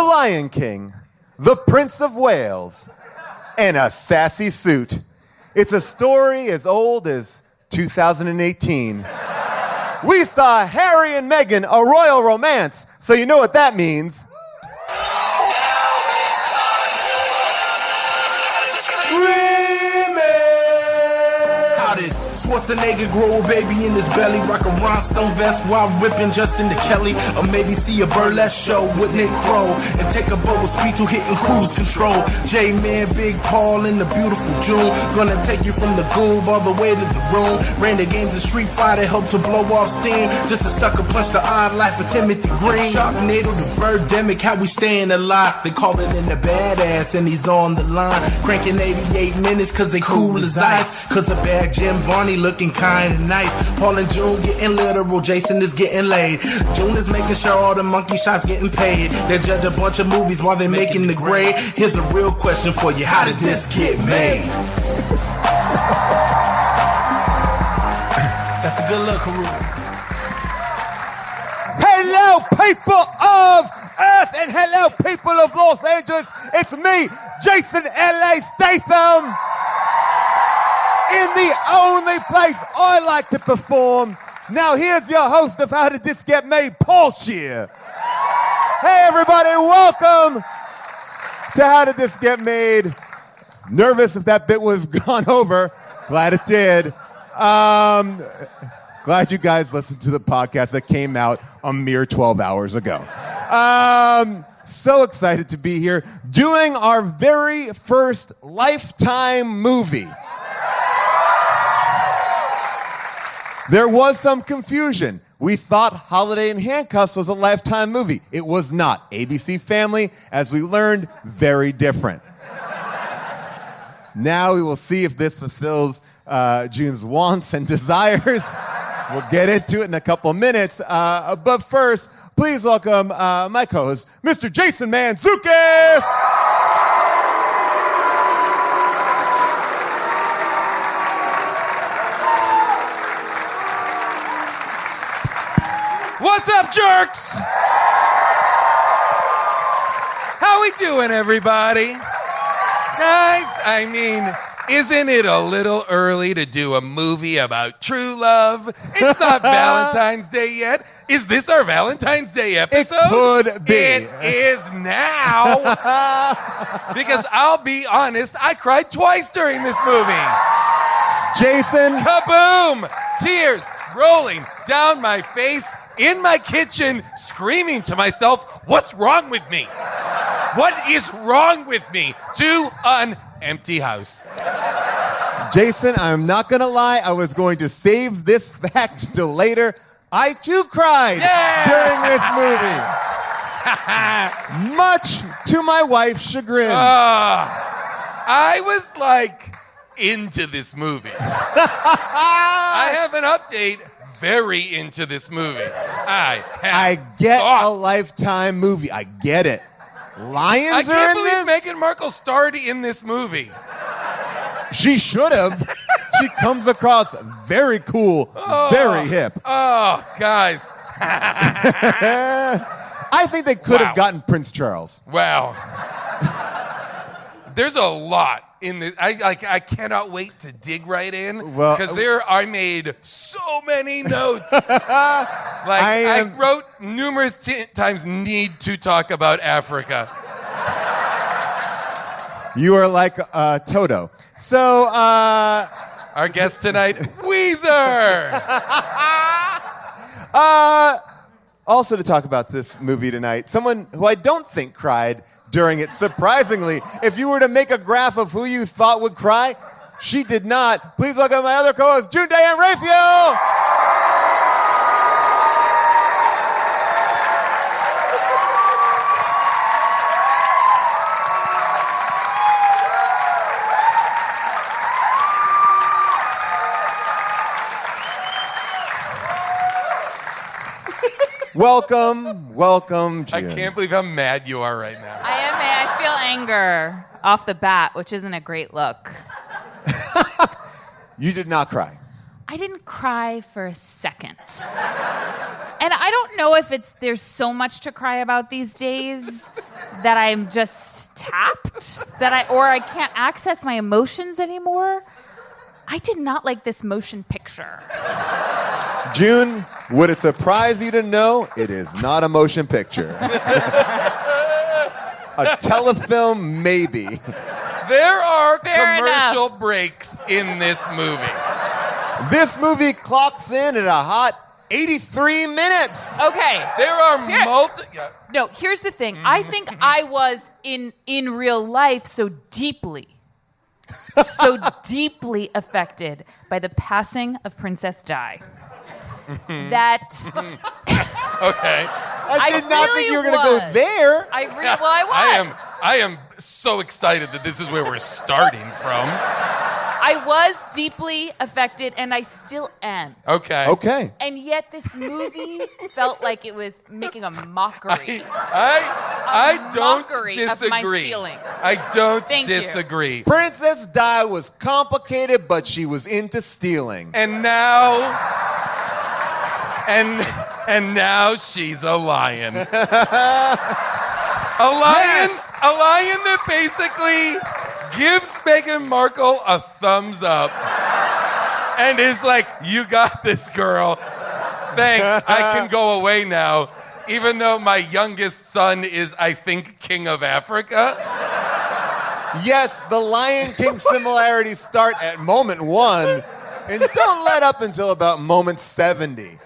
the Lion King, the Prince of Wales, and a sassy suit. It's a story as old as 2018. We saw Harry and Meghan, a royal romance, so you know what that means. Schwarzenegger grow a baby in his belly, rock a rhinestone vest while ripping Justin to Kelly, or maybe see a burlesque show with Nick Crow and take a boat with speed to hitting cruise control. J-Man, Big Paul in the beautiful June, gonna take you from the goob all the way to the room. Ran the games of Street Fighter, helped to blow off steam, just a sucker punch the odd life of Timothy Green. Sharknado to Birdemic, how we staying alive. They call it in the badass and he's on the line, cranking 88 minutes cause they cool as ice, cause a bad Jim Varney looking kind of nice. Paul and June getting literal, Jason is getting laid. June is making sure all the monkey shots getting paid. They judge a bunch of movies while they making the grade. Here's a real question for you, how did this get made? That's a good look, Haru. Hello, people of Earth, and hello, people of Los Angeles. It's me, Jason L.A. Statham, in the only place I like to perform. Now here's your host of How Did This Get Made, Paul Scheer. Hey everybody, welcome to How Did This Get Made. Nervous if that bit was gone over. Glad it did. Glad you guys listened to the podcast that came out a mere 12 hours ago. So excited to be here doing our very first Lifetime movie. There was some confusion. We thought Holiday in Handcuffs was a Lifetime movie. It was not. ABC Family, as we learned, very different. Now we will see if this fulfills June's wants and desires. We'll get into it in a couple of minutes. But first, please welcome my co-host, Mr. Jason Mantzoukas. What's up, jerks? How we doing, everybody? Guys, I mean, isn't it a little early to do a movie about true love? It's not Valentine's Day yet. Is this our Valentine's Day episode? It could be. It is now. Because I'll be honest, I cried twice during this movie. Jason. Kaboom! Tears rolling down my face. In my kitchen, screaming to myself, what's wrong with me? What is wrong with me? To an empty house. Jason, I'm not gonna lie, I was going to save this fact till later. I too cried during this movie. Much to my wife's chagrin. I was like into this movie. I have an update. Very into this movie. I get a Lifetime movie. I get it. Lions I are can't in believe this? Meghan Markle starred in this movie. She should have. She comes across very cool, very hip. Oh, guys. I think they could have gotten Prince Charles. Wow. There's a lot in this. I cannot wait to dig right in because I made so many notes. I wrote numerous times need to talk about Africa. You are like Toto. So our guest tonight, Weezer. Also to talk about this movie tonight, someone who I don't think cried during it, surprisingly. If you were to make a graph of who you thought would cry, she did not. Please welcome my other co-host, June Diane Raphael. Welcome, June. I can't believe how mad you are right now. I am mad. I feel anger off the bat, which isn't a great look. You did not cry. I didn't cry for a second. And I don't know if there's so much to cry about these days that I'm just tapped, or I can't access my emotions anymore. I did not like this motion picture. June, would it surprise you to know it is not a motion picture? A telefilm, maybe. There are Fair commercial enough. breaks in this movie. This movie clocks in at a hot 83 minutes. Okay. There are No, here's the thing. I think I was in real life so deeply affected by the passing of Princess Di that Okay. I did not think you were going to go was. there. I was. I am so excited that this is where we're starting from. I was deeply affected, and I still am. Okay. Okay. And yet this movie felt like it was making a mockery. I don't mockery of my disagree. feelings. I don't Thank you. disagree. Princess Di was complicated, but she was into stealing. And now, and now she's a lion. A lion, Yes. a lion that basically gives Meghan Markle a thumbs up and is like, "You got this, girl. Thanks. I can go away now." Even though my youngest son is, I think, King of Africa. Yes, the Lion King similarities start at moment 1 and don't let up until about moment 70.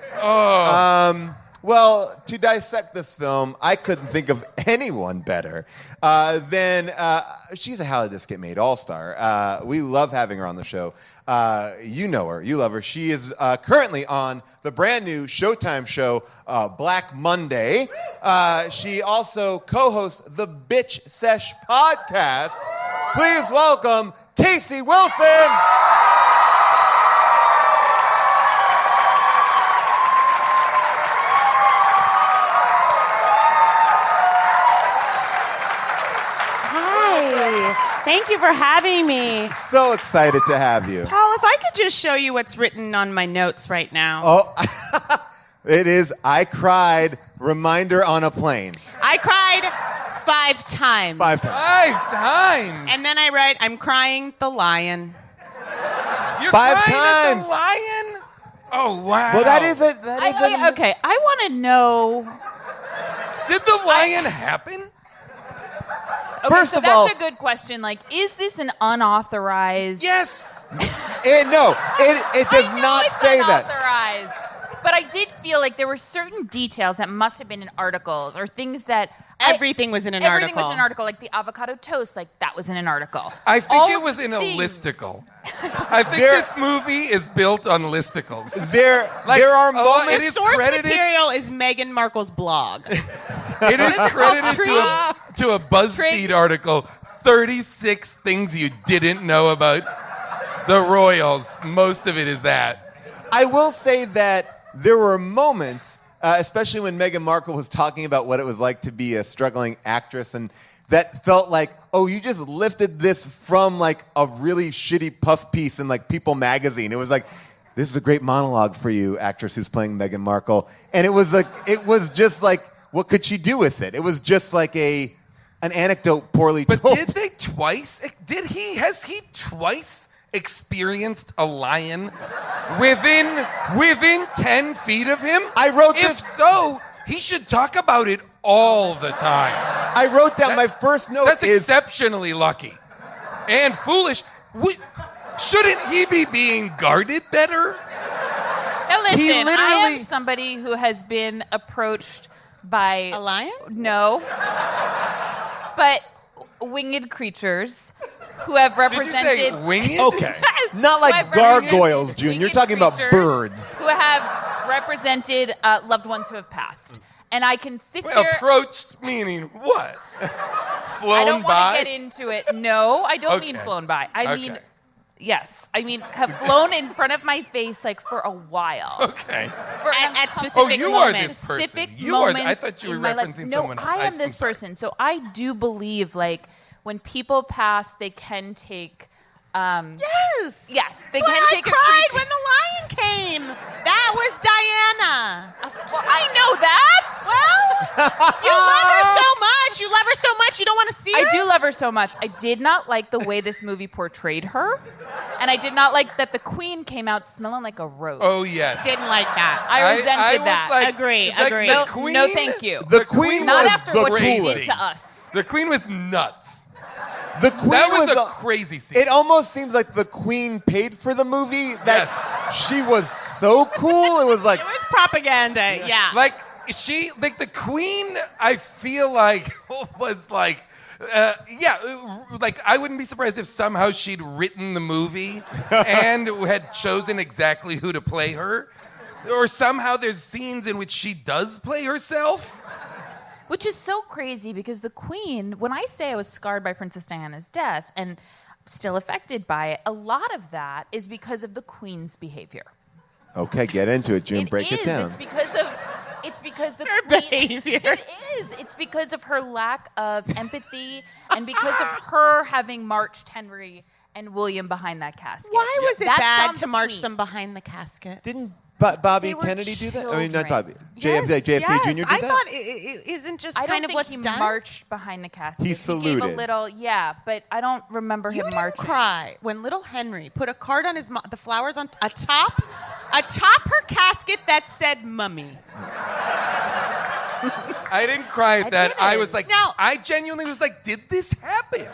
Well, to dissect this film, I couldn't think of anyone better than she's a How Did This Get Made all-star. We love having her on the show. You know her. You love her. She is currently on the brand new Showtime show, Black Monday. She also co-hosts the Bitch Sesh podcast. Please welcome Casey Wilson. Thank you for having me. So excited to have you. Paul, if I could just show you what's written on my notes right now. Oh, it is I cried, reminder on a plane. I cried 5 times. 5 times. 5 times. And then I write, I'm crying the lion. You're 5 crying at times. the lion? Oh, wow. Well, that is it. Okay, I want to know. Did the lion happen? Okay, First so of that's all- a good question. Like, is this an unauthorized? Yes. No, it does I know not it's say that. unauthorized. But I did feel like there were certain details that must have been in articles or things that Everything was in an article. Everything was in an article, like the avocado toast, like that was in an article. I think All it was in a things. listicle. I think There- this movie is built on listicles. There are moments. It is Source credited. material is Meghan Markle's blog. It is credited to a BuzzFeed article. 36 things you didn't know about the royals. Most of it is that. I will say that there were moments, especially when Meghan Markle was talking about what it was like to be a struggling actress, and that felt like, oh, you just lifted this from like a really shitty puff piece in like People magazine. It was like, this is a great monologue for you, actress who's playing Meghan Markle. And it was just like, what could she do with it? It was just like an anecdote poorly But told. did they twice? Has he twice experienced a lion within 10 feet of him? I wrote If this. so, he should talk about it all the time. I wrote down my first note That's is exceptionally lucky and foolish. Shouldn't he be being guarded better? Now listen, He I am literally- somebody who has been approached by A lion? No, but winged creatures who have Did you represented. say winged? okay. Yes, Not who like have represented gargoyles, June. You're winged talking about creatures birds. who have represented loved ones who have passed, and I can sit Well, here. approached meaning what? Flown I don't by? want to get into it. No, I don't mean Okay. flown by. I mean, Okay. yes, I mean have flown in front of my face like for a while. Okay. For At specific Oh, you are moments. this person. Specific You are. I moments thought you were in my life. referencing No, someone else. I am I'm this sorry. person. So I do believe like when people pass, they can take Yes. Yes, they That's can why take I a cried creature. when the lion came. That was Diana. Well, I know that. Well, you love her so much. You love her so much. You don't want to see her. I do love her so much. I did not like the way this movie portrayed her, and I did not like that the queen came out smelling like a rose. Oh, yes. Didn't like that. I resented was that. like- Agree, like agree. the No, queen- no, thank you. The queen Not was after the what she coolest. did to us. The queen was nuts. The queen That was a the- crazy scene. It almost seems like the queen paid for the movie. That Yes. she was so cool. It was like, It was propaganda. Yeah. Like the queen, I feel like was like, like I wouldn't be surprised if somehow she'd written the movie and had chosen exactly who to play her, or somehow there's scenes in which she does play herself. Which is so crazy because the queen, when I say I was scarred by Princess Diana's death and still affected by it, a lot of that is because of the queen's behavior. okay, get into it, June. Break it down. It's because the Her queen, behavior. It is. It's because of her lack of empathy and because of her having marched Henry and William behind that casket. Why was it That's bad on to the march queen. them behind the casket? Didn't Bobby They were Kennedy do that? I mean, not children. Bobby. JFK Jr. did I that? thought it isn't just I don't kind of think what's he done. marched behind the casket. He gave saluted. a little, yeah, but I don't remember You him didn't marching. cry when little Henry put a card on the flowers on atop her casket that said "Mummy." I didn't cry at that. I was like, Now- I genuinely was like, did this happen?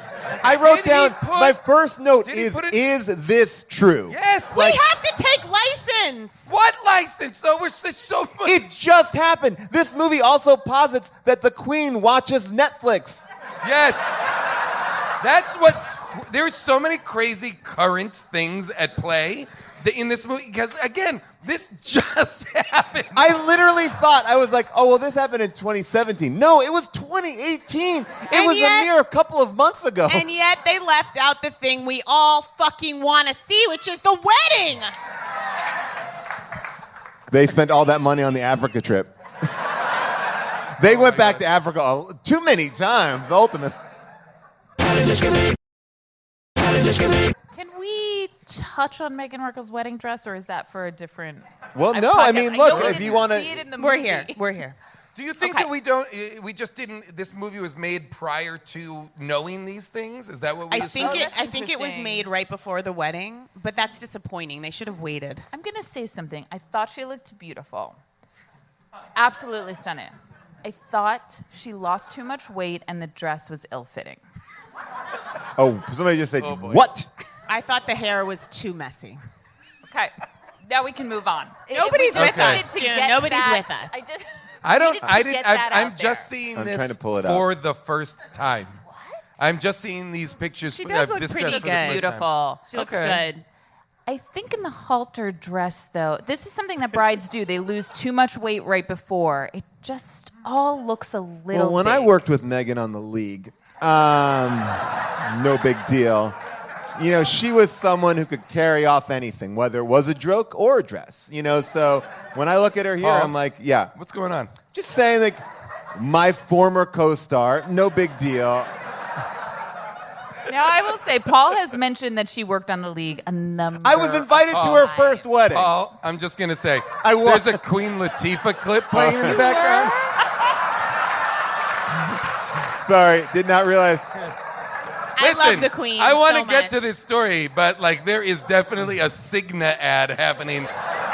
I wrote Did he down, put- my first note did he is, put it- is this true? Yes. We have to take license. What license? Though there's so much. It just happened. This movie also posits that the queen watches Netflix. Yes. That's there's so many crazy current things at play in this movie because again, this just happened. I literally thought, I was like, oh, well, this happened in 2017. No, it was 2018. It was yet- a mere couple of months ago. And yet they left out the thing we all fucking want to see, which is the wedding. They spent all that money on the Africa trip. They went back to Africa too many times, ultimately. Can we touch on Meghan Markle's wedding dress, or is that for a different? Well, no, I mean, look, know we if you didn't want see it to... in the We're movie. here. We're here. Do you think Okay. that we just didn't? This movie was made prior to knowing these things. Is that what we? I think assumed? that's I think it was interesting. made right before the wedding, but that's disappointing. They should have waited. I'm gonna say something. I thought she looked beautiful. Absolutely stunning. I thought she lost too much weight and the dress was ill-fitting. Oh, somebody just said, boy. what? I thought the hair was too messy. Okay, now we can move on. Nobody's We just with us, needed to June. get Nobody's that- with us. I just. I don't. needed to I didn't. get that I'm out just there. seeing I'm this trying to pull it up. for the first time. What? I'm just seeing these pictures. She does look this pretty dress for the good. first time. Beautiful. She looks Okay. good. I think in the halter dress, though, this is something that brides do. They lose too much weight right before. It just all looks a little. Well, when I big. worked with Meghan on The League, no big deal. You know, she was someone who could carry off anything, whether it was a joke or a dress. You know, so when I look at her here, Paul? I'm like, yeah. What's going on? Just saying, like, my former co-star, no big deal. Now, I will say, Paul has mentioned that she worked on The League a number. I was invited to her first wedding. Paul, I'm just gonna say, I was. there's a Queen Latifah clip playing in the background. Sorry, did not realize. I love Listen, the Queen. I want so to get much. to this story, but like there is definitely a Cigna ad happening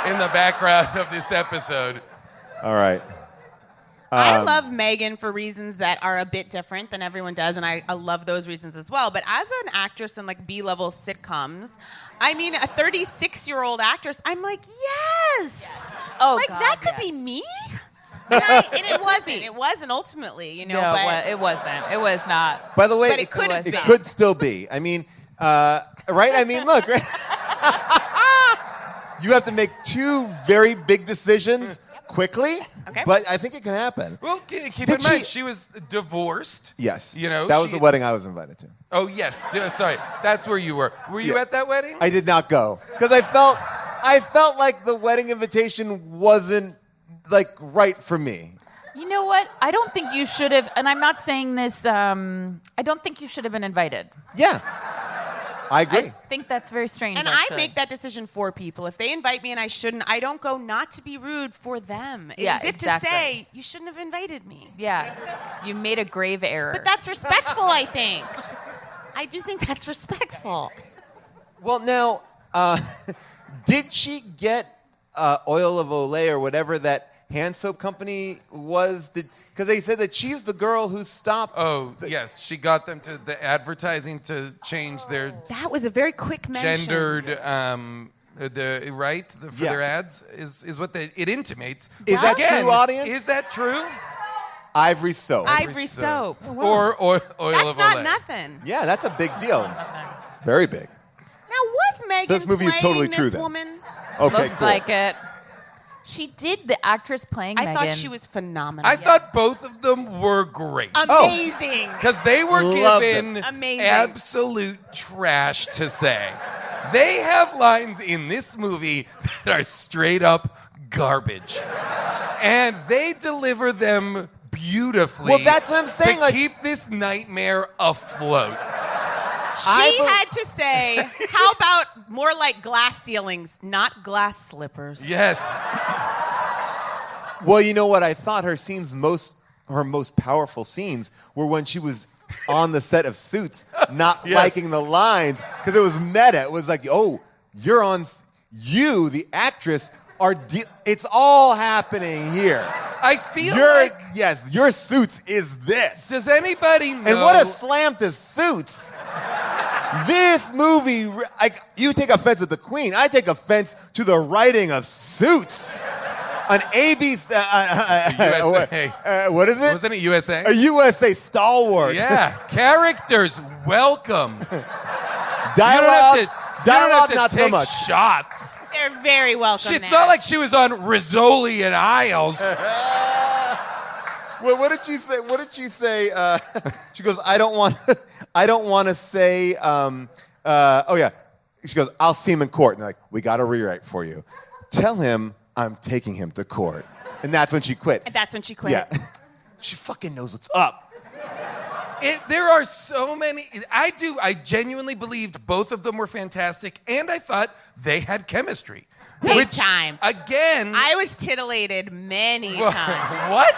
in the background of this episode. All right. I love Meghan for reasons that are a bit different than everyone does, and I love those reasons as well. But as an actress in like B-level sitcoms, I mean, a 36-year-old actress, I'm like, yes. Oh, like God, that could yes. be me. And it wasn't. It wasn't ultimately, you know. No, but it wasn't. It was not. By the way, But it could have it been. could still be. I mean, right? I mean, look. Right? You have to make two very big decisions quickly, Okay. but I think it can happen. Well, keep in Did mind she- she was divorced. Yes. You know, that was she- the wedding I was invited to. Oh yes, sorry, that's where you were. Were you Yeah. at that wedding? I did not go because I felt like the wedding invitation wasn't like right for me. You know what? I don't think you should have, and I'm not saying this, I don't think you should have been invited. Yeah. I agree. I think that's very strange. And actually. I make that decision for people. If they invite me and I shouldn't, I don't go not to be rude for them. Yeah, As if exactly. to say, you shouldn't have invited me. Yeah, you made a grave error. But that's respectful, I think. I do think that's respectful. Well, now, did she get Oil of Olay or whatever that hand soap company was? Because they said that she's the girl who stopped. Oh, yes. She got them to the advertising to change their That was a very quick mention. gendered, for their ads, is what it intimates. Is that true, audience? Is that true? Ivory soap. Ivory soap. Or oil That's of not Olay. nothing. Yeah, that's a big deal. It's very big. Now, was Megan this movie is playing totally this true then. woman? Okay, Looks cool. like it. She did the actress playing I Meghan. thought she was phenomenal. I thought both of them were great. Amazing. Because they were Loved given it. Amazing. absolute trash to say. They have lines in this movie that are straight up garbage. And they deliver them beautifully. Well, that's what I'm saying, To like- keep this nightmare afloat. She had to say, how about more like glass ceilings, not glass slippers? Yes. Well, you know what? I thought her most powerful scenes were when she was on the set of Suits, not Yes. liking the lines because it was meta. It was like, oh, you, the actress, it's all happening here. I feel Yes, your Suits is this. Does anybody know? And what a slam to Suits. This movie, you take offense with the Queen. I take offense to the writing of Suits. An ABC, USA. what is it? Wasn't it USA? A USA stalwart. Yeah. Characters, welcome. Dialogue, you don't have to not take so much. shots. They're very welcome It's there. not like she was on Rizzoli and Isles. Well, what did she say? What did she say? She goes, I don't want to say. Oh yeah. She goes, I'll see him in court. And they're like, we got a rewrite for you. Tell him I'm taking him to court. And that's when she quit. And that's when she quit. Yeah. She fucking knows what's up. There are so many. I genuinely believed both of them were fantastic, and I thought they had chemistry. Big time. Again. I was titillated many times. What?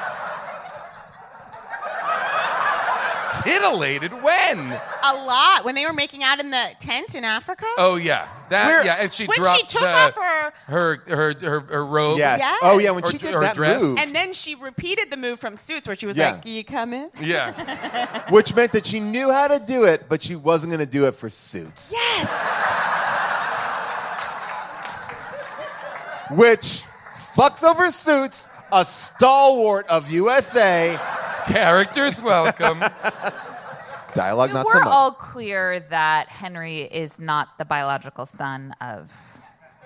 Titillated when? A lot. When they were making out in the tent in Africa. Oh yeah, and she when dropped she took off her robe. Yes. Yes. Oh yeah, when Or- she did or that dress. move. And then she repeated the move from Suits where she was Yeah. like, you coming? Yeah. Which meant that she knew how to do it, but she wasn't going to do it for Suits. Yes. Which fucks over Suits, a stalwart of USA. Characters welcome. Dialogue not so We're much. all clear that Henry is not the biological son of.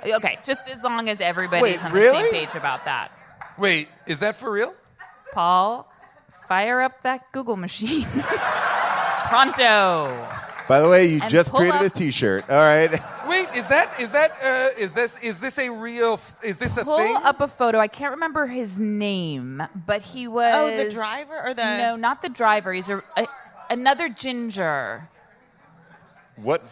Okay, just as long as everybody's Wait, on really? the same page about that. Wait, is that for real? Paul, fire up that Google machine. Pronto. By the way, you And just pull created up- a T-shirt. All right. Wait, is this a real? Is this a Pull thing? up a photo. I can't remember his name, but he was. Oh, the driver or the- No, not the driver. He's another ginger. What?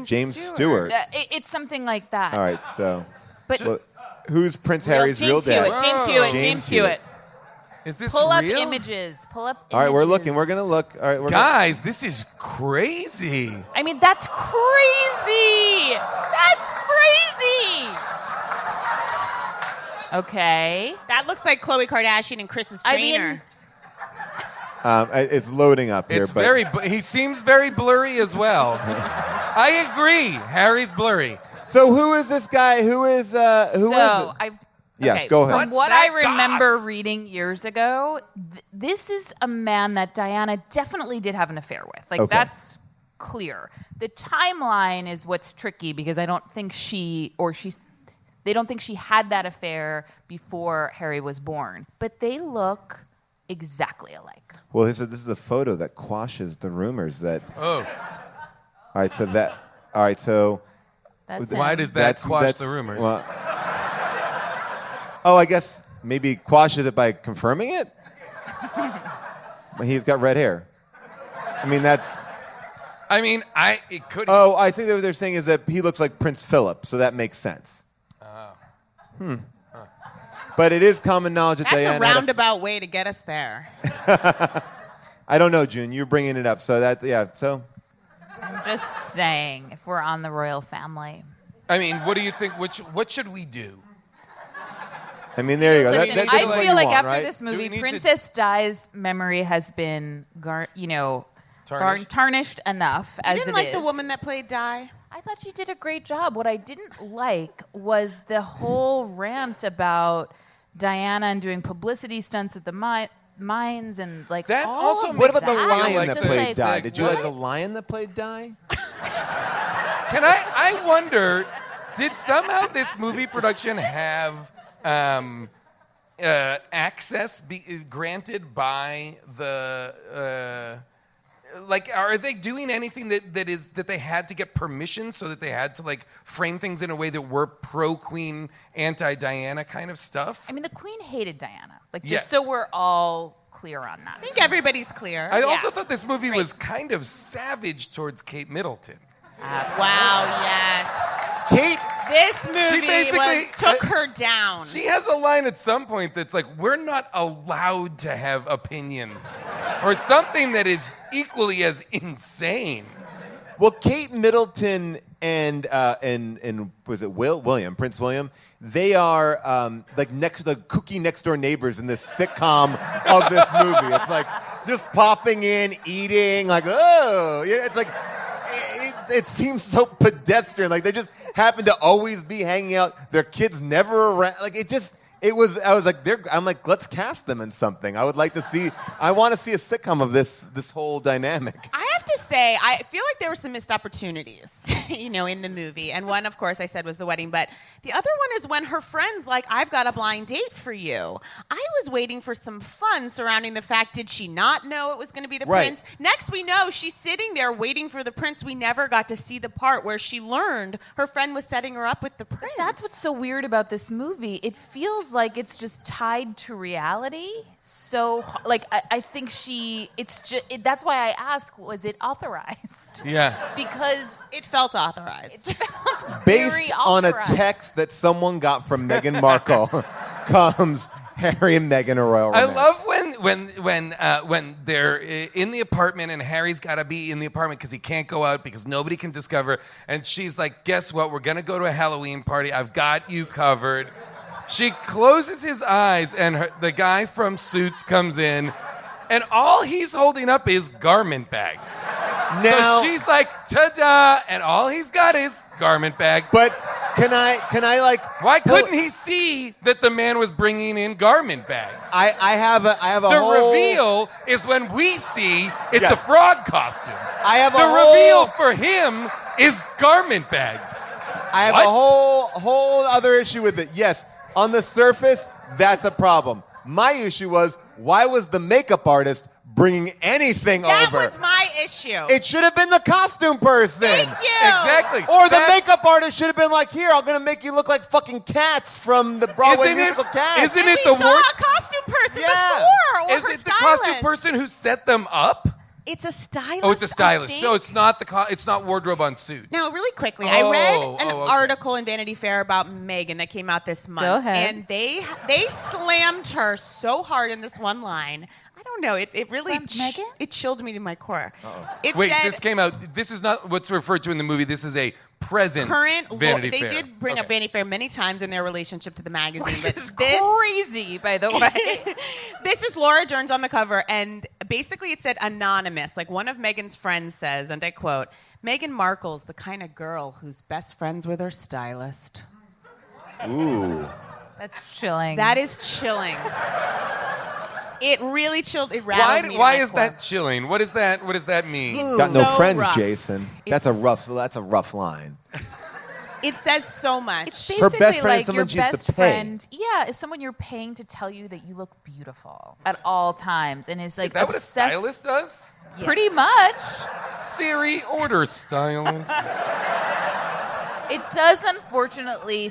James Stewart. It's something like that. All right. So, But well, who's Prince Harry's real James Hewitt, dad? James Hewitt. James James Hewitt. Is this Pull up real? images. Pull up. All right, we're images. looking. We're gonna look. All right, Guys, this is crazy. I mean, that's crazy. That's crazy. Okay. That looks like Khloe Kardashian and Chris's I trainer. mean, It's loading up here. It's but very. He seems very blurry as well. I agree. Harry's blurry. So who is this guy? Who is it? I've. Yes, okay, go ahead. From What's what that I remember goss? reading years ago, this is a man that Diana definitely did have an affair with. Like, Okay. that's clear. The timeline is what's tricky because I don't think they don't think she had that affair before Harry was born. But they look exactly alike. Well, this is a photo that quashes the rumors that. Oh, All right, so that. All right, so. That's why him. does that quash the rumors? Well, oh, I guess maybe quashes it by confirming it. But he's got red hair. I mean, that's. I mean, it could. Oh, I think what they're saying is that he looks like Prince Philip, so that makes sense. But it is common knowledge that That's Diana a roundabout way to get us there. I don't know, June. You're bringing it up, so so. I'm just saying, if we're on the royal family. I mean, what do you think? What should we do? I mean, there you go. Listen, That's I what feel you like want, after right? this Do we movie, need to- Princess Di's memory has been, tarnished enough I as didn't it like is. the woman that played Di. I thought she did a great job. What I didn't like was the whole rant about Diana and doing publicity stunts at the mines and like That all also of What makes about the I lion like that Just played like, Di? Did you what? like the lion that played Di? Can I wonder, did somehow this movie production have access granted by the are they doing anything that they had to get permission, so that they had to like frame things in a way that were pro-Queen, anti-Diana kind of stuff? I mean, the Queen hated Diana. Like, just Yes. so we're all clear on that. I think everybody's clear. I also thought this movie was kind of savage towards Kate Middleton. Wow, yes. Kate, This movie basically- took her down. She has a line at some point that's like, we're not allowed to have opinions, or something that is equally as insane. well, Kate Middleton and was it Prince William? They are like the cookie next door neighbors in this sitcom of this movie. It's like just popping in, eating, like it's like. It seems so pedestrian. Like they just happen to always be hanging out. Their kids never around. Like I was like, I'm like, let's cast them in something. I want to see a sitcom of this whole dynamic. I have to say, I feel like there were some missed opportunities, in the movie. And one, of course, I said was the wedding. But the other one is when her friend's like, I've got a blind date for you. I was waiting for some fun surrounding the fact, did she not know it was going to be the Right. prince? Next, we know she's sitting there waiting for the prince. We never got to see the part where she learned her friend was setting her up with the prince. That's what's so weird about this movie. It feels like it's just tied to reality. So, like, I think that's why I ask, was it authorized? Yeah. Because It felt authorized. it felt Based very on a authorized. text that someone got from Meghan Markle, comes Harry and Meghan a royal I romance. love when they're in the apartment and Harry's got to be in the apartment because he can't go out because nobody can discover. And she's like, guess what? We're going to go to a Halloween party. I've got you covered. She closes his eyes and the guy from Suits comes in and all he's holding up is garment bags. Now, So she's like, ta-da, and all he's got is garment bags. but can I like? Why couldn't he see that the man was bringing in garment bags? I have a The whole reveal is when we see it's Yes. a frog costume. I have a The whole reveal for him is garment bags. I have What? a whole other issue with it. Yes, on the surface, that's a problem. My issue was, why was the makeup artist bringing anything That over? was my issue. It should have been the costume person. Thank you. Exactly. Or the That's- makeup artist should have been like, here, I'm going to make you look like fucking Cats from the Broadway musical Cats. Isn't And it we the saw ward? a costume person Yeah. before, or Is her it the costume stylist. person who set them up? It's a stylist. Oh, it's a I stylist. think. So it's not it's not wardrobe on Suits. Now, really quickly, I read an okay. article in Vanity Fair about Meghan that came out this month. Go ahead. And they slammed her so hard in this one line. I don't know. It really Slammed Meghan? it chilled me to my core. It Wait, said, this came out. This is not what's referred to in the movie. This is a present current. Vanity They Fair. did bring up Okay. Vanity Fair many times in their relationship to the magazine, but It's this crazy, by the way. this is Laura Dern's on the cover, and basically it said anonymous. Like one of Meghan's friends says, and I quote, Meghan Markle's the kind of girl who's best friends with her stylist. Ooh. That's chilling. That is chilling. It really chilled. It rattled me to Why my is core. that chilling? What does that mean? Ooh, Got no so friends, rough. Jason. That's a rough line. It says so much. It's Her basically best friend is like someone your she used to best pay. friend. Yeah, is someone you're paying to tell you that you look beautiful at all times, and is like Is that what a obsessed. stylist does? Pretty much. Siri, order stylist. It does, unfortunately.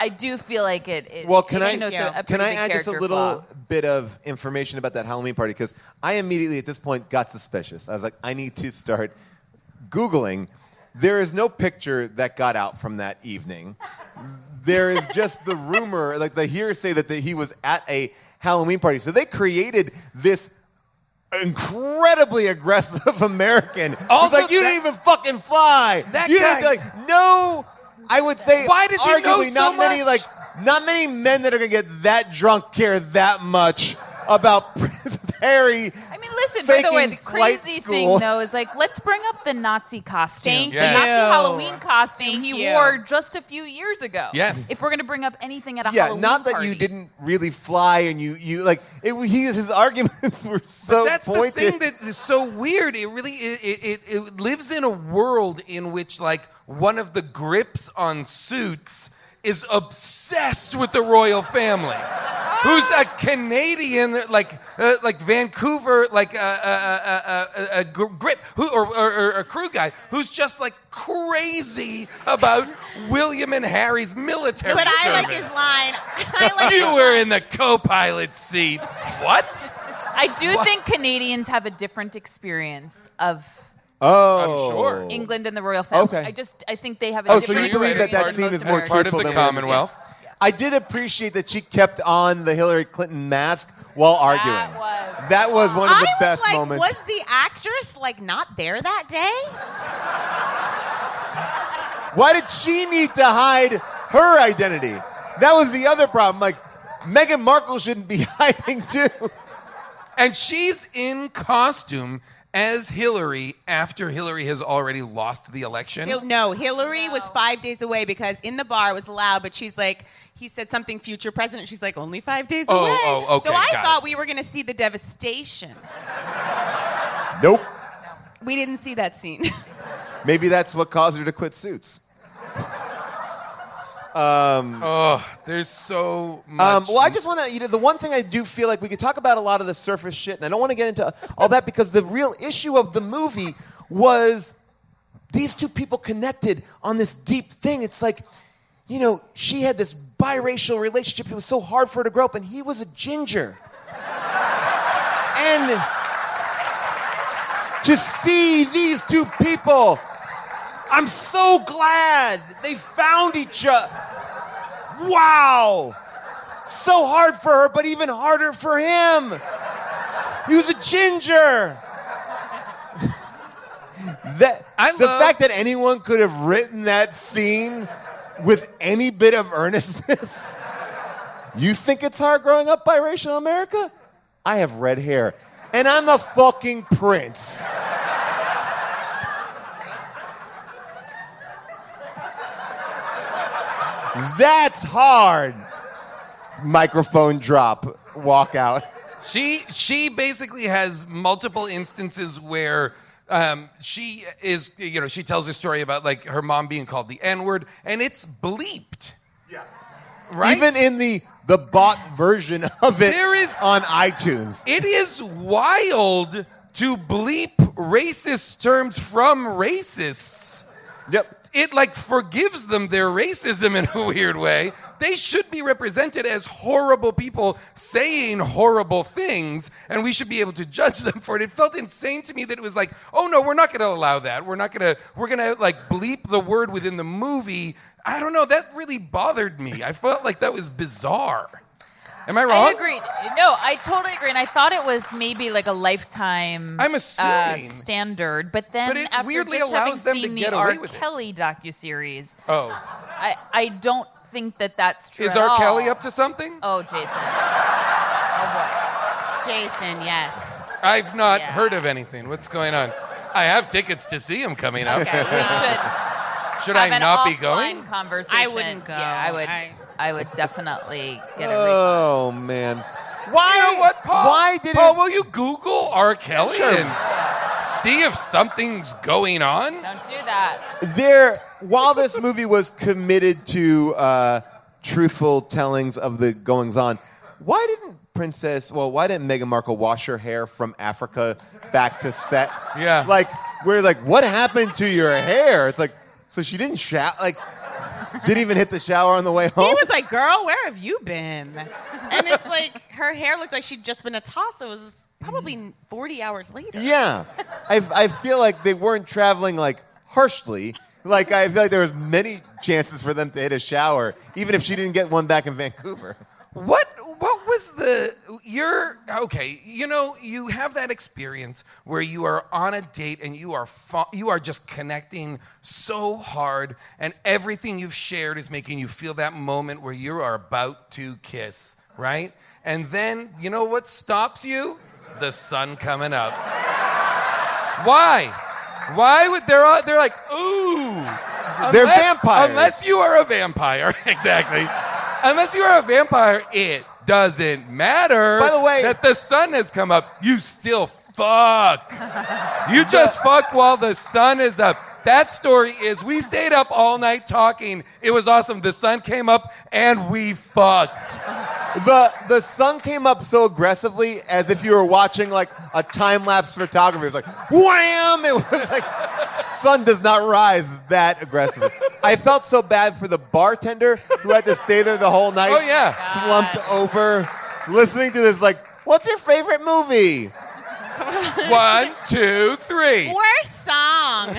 I do feel like it. Well, can I it's a can pretty I big add just a character little flaw. bit of information about that Halloween party? Because I immediately at this point got suspicious. I was like, I need to start Googling, there is no picture that got out from that evening. There is just the rumor, like the hearsay that he was at a Halloween party. So they created this incredibly aggressive American. Also, He's like, you didn't even fucking fly. That You guy- didn't, like, no, I would say, Why does he know arguably, so not many men that are gonna get that drunk care that much about Prince Harry. I mean, listen, by the way, the faking flight crazy school. thing, though, is like, let's bring up the Nazi costume. Thank the Yes. Nazi you. Halloween costume Thank he you. wore just a few years ago. Yes. If we're going to bring up anything at a Yeah, Halloween not that party. you didn't really fly and you like it. His arguments were so That's pointed. the thing that is so weird. It really it lives in a world in which like one of the grips on Suits is obsessed with the royal family. Who's a Canadian, like Vancouver, like a grip, or a crew guy who's just like crazy about William and Harry's military But I service. like his line. I like his You were in the co-pilot seat. What? I do think Canadians have a different experience of Oh, I'm sure. England and the royal family. Okay. I think they have a Oh, so different you believe that experience that than scene is most more Americans. Part of truthful the than we Commonwealth. understand. I did appreciate that she kept on the Hillary Clinton mask while arguing. That was one of the I best was like, moments. was the actress like not there that day? Why did she need to hide her identity? That was the other problem. Like, Meghan Markle shouldn't be hiding too. And she's in costume as Hillary after Hillary has already lost the election. No, Hillary was 5 days away because in the bar it was loud, but she's like, he said something future president. She's like, only 5 days Oh, away. oh, okay, so I got thought it. we were going to see the devastation. Nope. We didn't see that scene. Maybe that's what caused her to quit Suits. Oh, there's so much. Well, I just want to, the one thing I do feel like we could talk about a lot of the surface shit, and I don't want to get into all that because the real issue of the movie was these two people connected on this deep thing. It's like, she had this biracial relationship. It was so hard for her to grow up, and he was a ginger. And to see these two people, I'm so glad they found each other. Wow! So hard for her, but even harder for him. He was a ginger. The fact that anyone could have written that scene with any bit of earnestness. You think it's hard growing up biracial America? I have red hair, and I'm a fucking prince. That's hard. Microphone drop, walk out. She basically has multiple instances where she is, she tells a story about like her mom being called the N-word, and it's bleeped. Yeah. Right? Even in the bought version of it There is- on iTunes. It is wild to bleep racist terms from racists. Yep. It like forgives them their racism in a weird way. They should be represented as horrible people saying horrible things, and we should be able to judge them for it. It felt insane to me that it was like, oh no, we're not going to allow that. We're gonna like bleep the word within the movie. I don't know. That really bothered me. I felt like that was bizarre. Am I wrong? I agree. No, I totally agree. And I thought it was maybe like a lifetime I'm assuming. standard. But then But it after weirdly just allows them having to seen get the away R. with it. Kelly docuseries, Oh, I don't think that that's true is at R. all. Kelly up to something? Oh, Jason. Oh, Jason, yes. I've not Yeah. heard of anything. What's going on? I have tickets to see him coming up. boy. Okay, we should Should have I an not be offline going? conversation. I wouldn't go. Yeah, I would definitely get a refund. Oh, man. Why? You know what, Paul? Why did Paul, it? will you Google R. Kelly Sure. and see if something's going on? Don't do that. While this movie was committed to truthful tellings of the goings on, why didn't Meghan Markle wash her hair from Africa back to set? Yeah. Like, we're like, what happened to your hair? It's like, so she didn't shower, like, didn't even hit the shower on the way home? He was like, girl, where have you been? And it's like, her hair looked like she'd just been a toss. It was probably 40 hours later. Yeah. I feel like they weren't traveling like harshly. Like I feel like there was many chances for them to hit a shower, even if she didn't get one back in Vancouver. What was you're okay, you have that experience where you are on a date and you are just connecting so hard and everything you've shared is making you feel that moment where you are about to kiss, right? And then, you know what stops you? The sun coming up. Why? Why would they're like, ooh. They're vampires. Unless you are a vampire, exactly. Unless you are a vampire, it doesn't matter. By the way, that the sun has come up. You still fuck. You just fuck while the sun is up. That story is we stayed up all night talking. It was awesome. The sun came up and we fucked. The sun came up so aggressively as if you were watching like a time-lapse photography. It was like, wham! It was like, sun does not rise that aggressively. I felt so bad for the bartender who had to stay there the whole night. Oh, yeah. Slumped over, listening to this like, what's your favorite movie? 1, 2, 3. Worst song.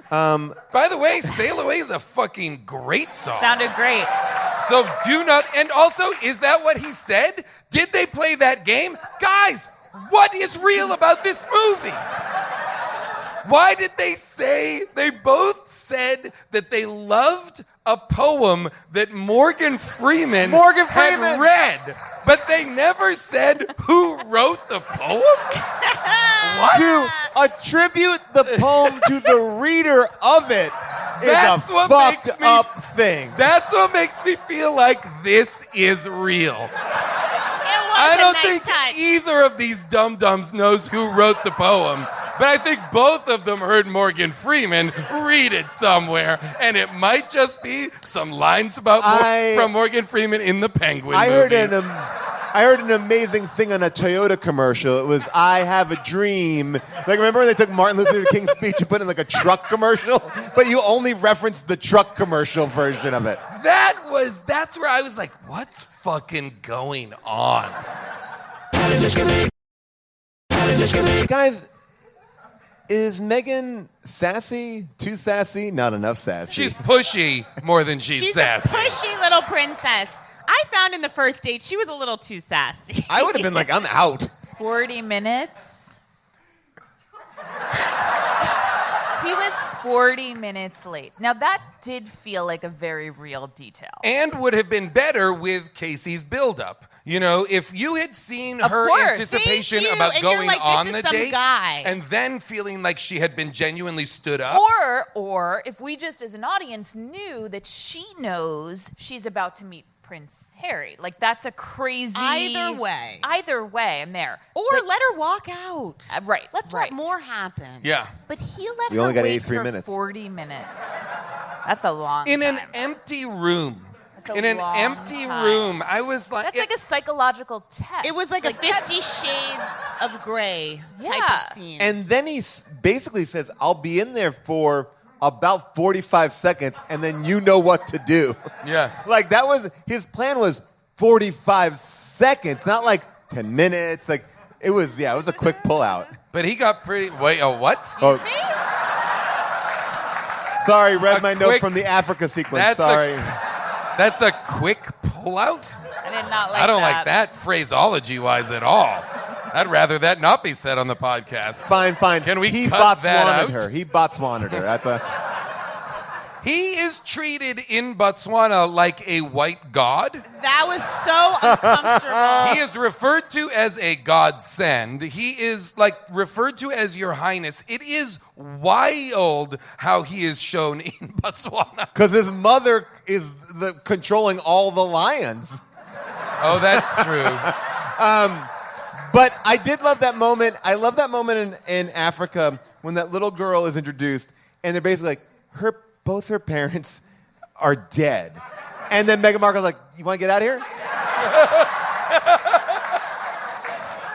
By the way, Sail Away is a fucking great song. Sounded great. So do not, and also, is that what he said? Did they play that game? Guys, what is real about this movie? Why did they both said that they loved a poem that Morgan Freeman had read, but they never said who wrote the poem? What? To attribute the poem to the reader of it is That's a what fucked makes me- up thing. That's what makes me feel like this is real. I It was don't a nice think touch. either of these dum-dums knows who wrote the poem, but I think both of them heard Morgan Freeman read it somewhere, and it might just be some lines about from Morgan Freeman in the Penguin movie. I heard an amazing thing on a Toyota commercial. It was, I have a dream. Like, remember when they took Martin Luther King's speech and put it in like a truck commercial? But you only referenced the truck commercial version of it. That's where I was like, what's fucking going on? Guys, is Meghan sassy? Too sassy? Not enough sassy. She's pushy more than she's sassy. a pushy little princess. I found in the first date she was a little too sassy. I would have been like, I'm out. 40 minutes. He was 40 minutes late. Now, that did feel like a very real detail. And would have been better with Casey's buildup. You know, if you had seen Of her course. anticipation Thank you. about And you're going like, this on is the some date guy. and then feeling like she had been genuinely stood up. Or if we just as an audience knew that she knows she's about to meet Prince Harry. Like, that's a crazy... Either way, I'm there. Or let her walk out. Right. Let's let more happen. Yeah. But he let We her only got wait 83 for minutes. 40 minutes. That's a long In time. an empty room. That's a In an long empty time. room. I was like... That's like a psychological test. It was like a 50 Shades of Grey type Yeah. of scene. And then he basically says, I'll be in there for about 45 seconds, and then you know what to do. Yeah. Like, that was, his plan was 45 seconds, not like 10 minutes. Like, it was a quick pullout. But he got pretty... Wait, what? Oh, sorry, read my note quick- from the Africa sequence. That's Sorry. That's a quick pullout? I did not like I don't like that phraseology-wise at all. I'd rather that not be said on the podcast. Fine. Can we He cut that Botswana'd out? her. He Botswana'd her. That's a... He is treated in Botswana like a white god. that was so uncomfortable. He is referred to as a godsend. He is like referred to as your highness. It is wild how he is shown in Botswana. Because his mother is controlling all the lions. Oh, that's true. But I did love that moment. I love that moment in Africa when that little girl is introduced, and they're basically like, both her parents are dead. And then Meghan Markle's like, you want to get out of here?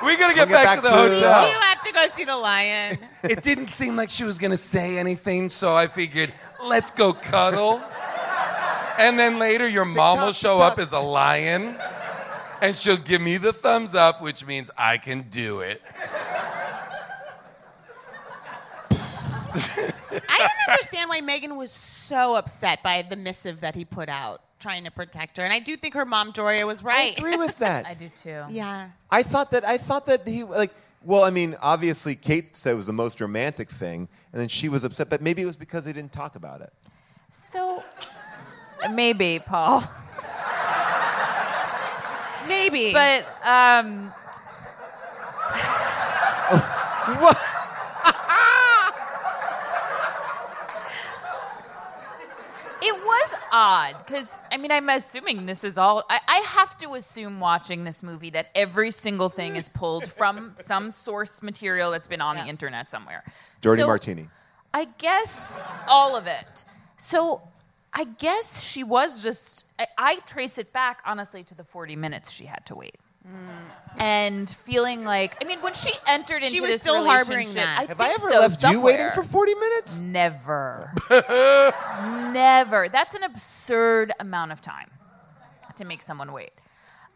We gotta get We'll get back to the back to- hotel. You have to go see the lion. It didn't seem like she was gonna say anything, so I figured, let's go cuddle. And then later your mom will show up as a lion. and she'll give me the thumbs up, which means I can do it. I didn't understand why Meghan was so upset by the missive that he put out, trying to protect her. And I do think her mom, Doria, was I right. agree with that. I do too. Yeah. I thought that he like. Well, I mean, obviously, Kate said it was the most romantic thing, and then she was upset. But maybe it was because they didn't talk about it. So, maybe, Paul. Maybe. But, What? it was odd, because, I mean, I'm assuming this is all... I have to assume watching this movie that every single thing is pulled from some source material that's been on the internet somewhere. Dirty So, Martini. I guess all of it. So I guess she was just... I trace it back, honestly, to the 40 minutes she had to wait. And feeling like... I mean, when she entered into was this still harboring relationship... that. Have I ever left you waiting for 40 minutes? Never. Never. That's an absurd amount of time to make someone wait.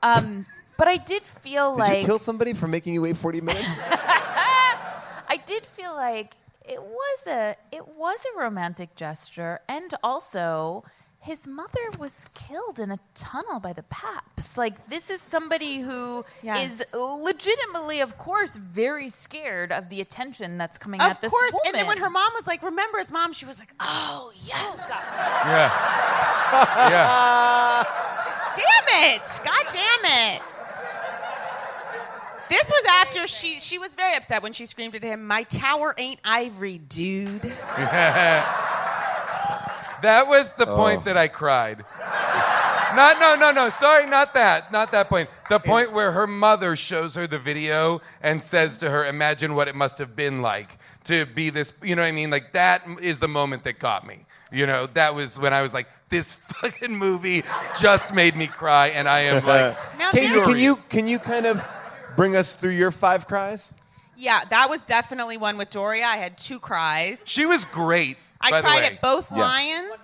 But I did feel Did you kill somebody for making you wait 40 minutes? I did feel like it was a romantic gesture, and also his mother was killed in a tunnel by the Paps. Like, this is somebody who is legitimately, of course, very scared of the attention that's coming at this woman. Of course. And then when her mom was like, remember his mom, she was like, oh, yes. Yeah. Yeah. Damn it. God damn it. This was after she was very upset when she screamed at him, my tower ain't ivory, dude. That was the point that I cried. No. Sorry, not that point. The point where her mother shows her the video and says to her, imagine what it must have been like to be this, you know what I mean? Like, that is the moment that got me. You know, that was when I was like, this fucking movie just made me cry, and I am like, Can you kind of bring us through your 5 cries? Yeah, that was definitely one with Doria. I had 2 cries. she was great, I by the cried way. at both lions.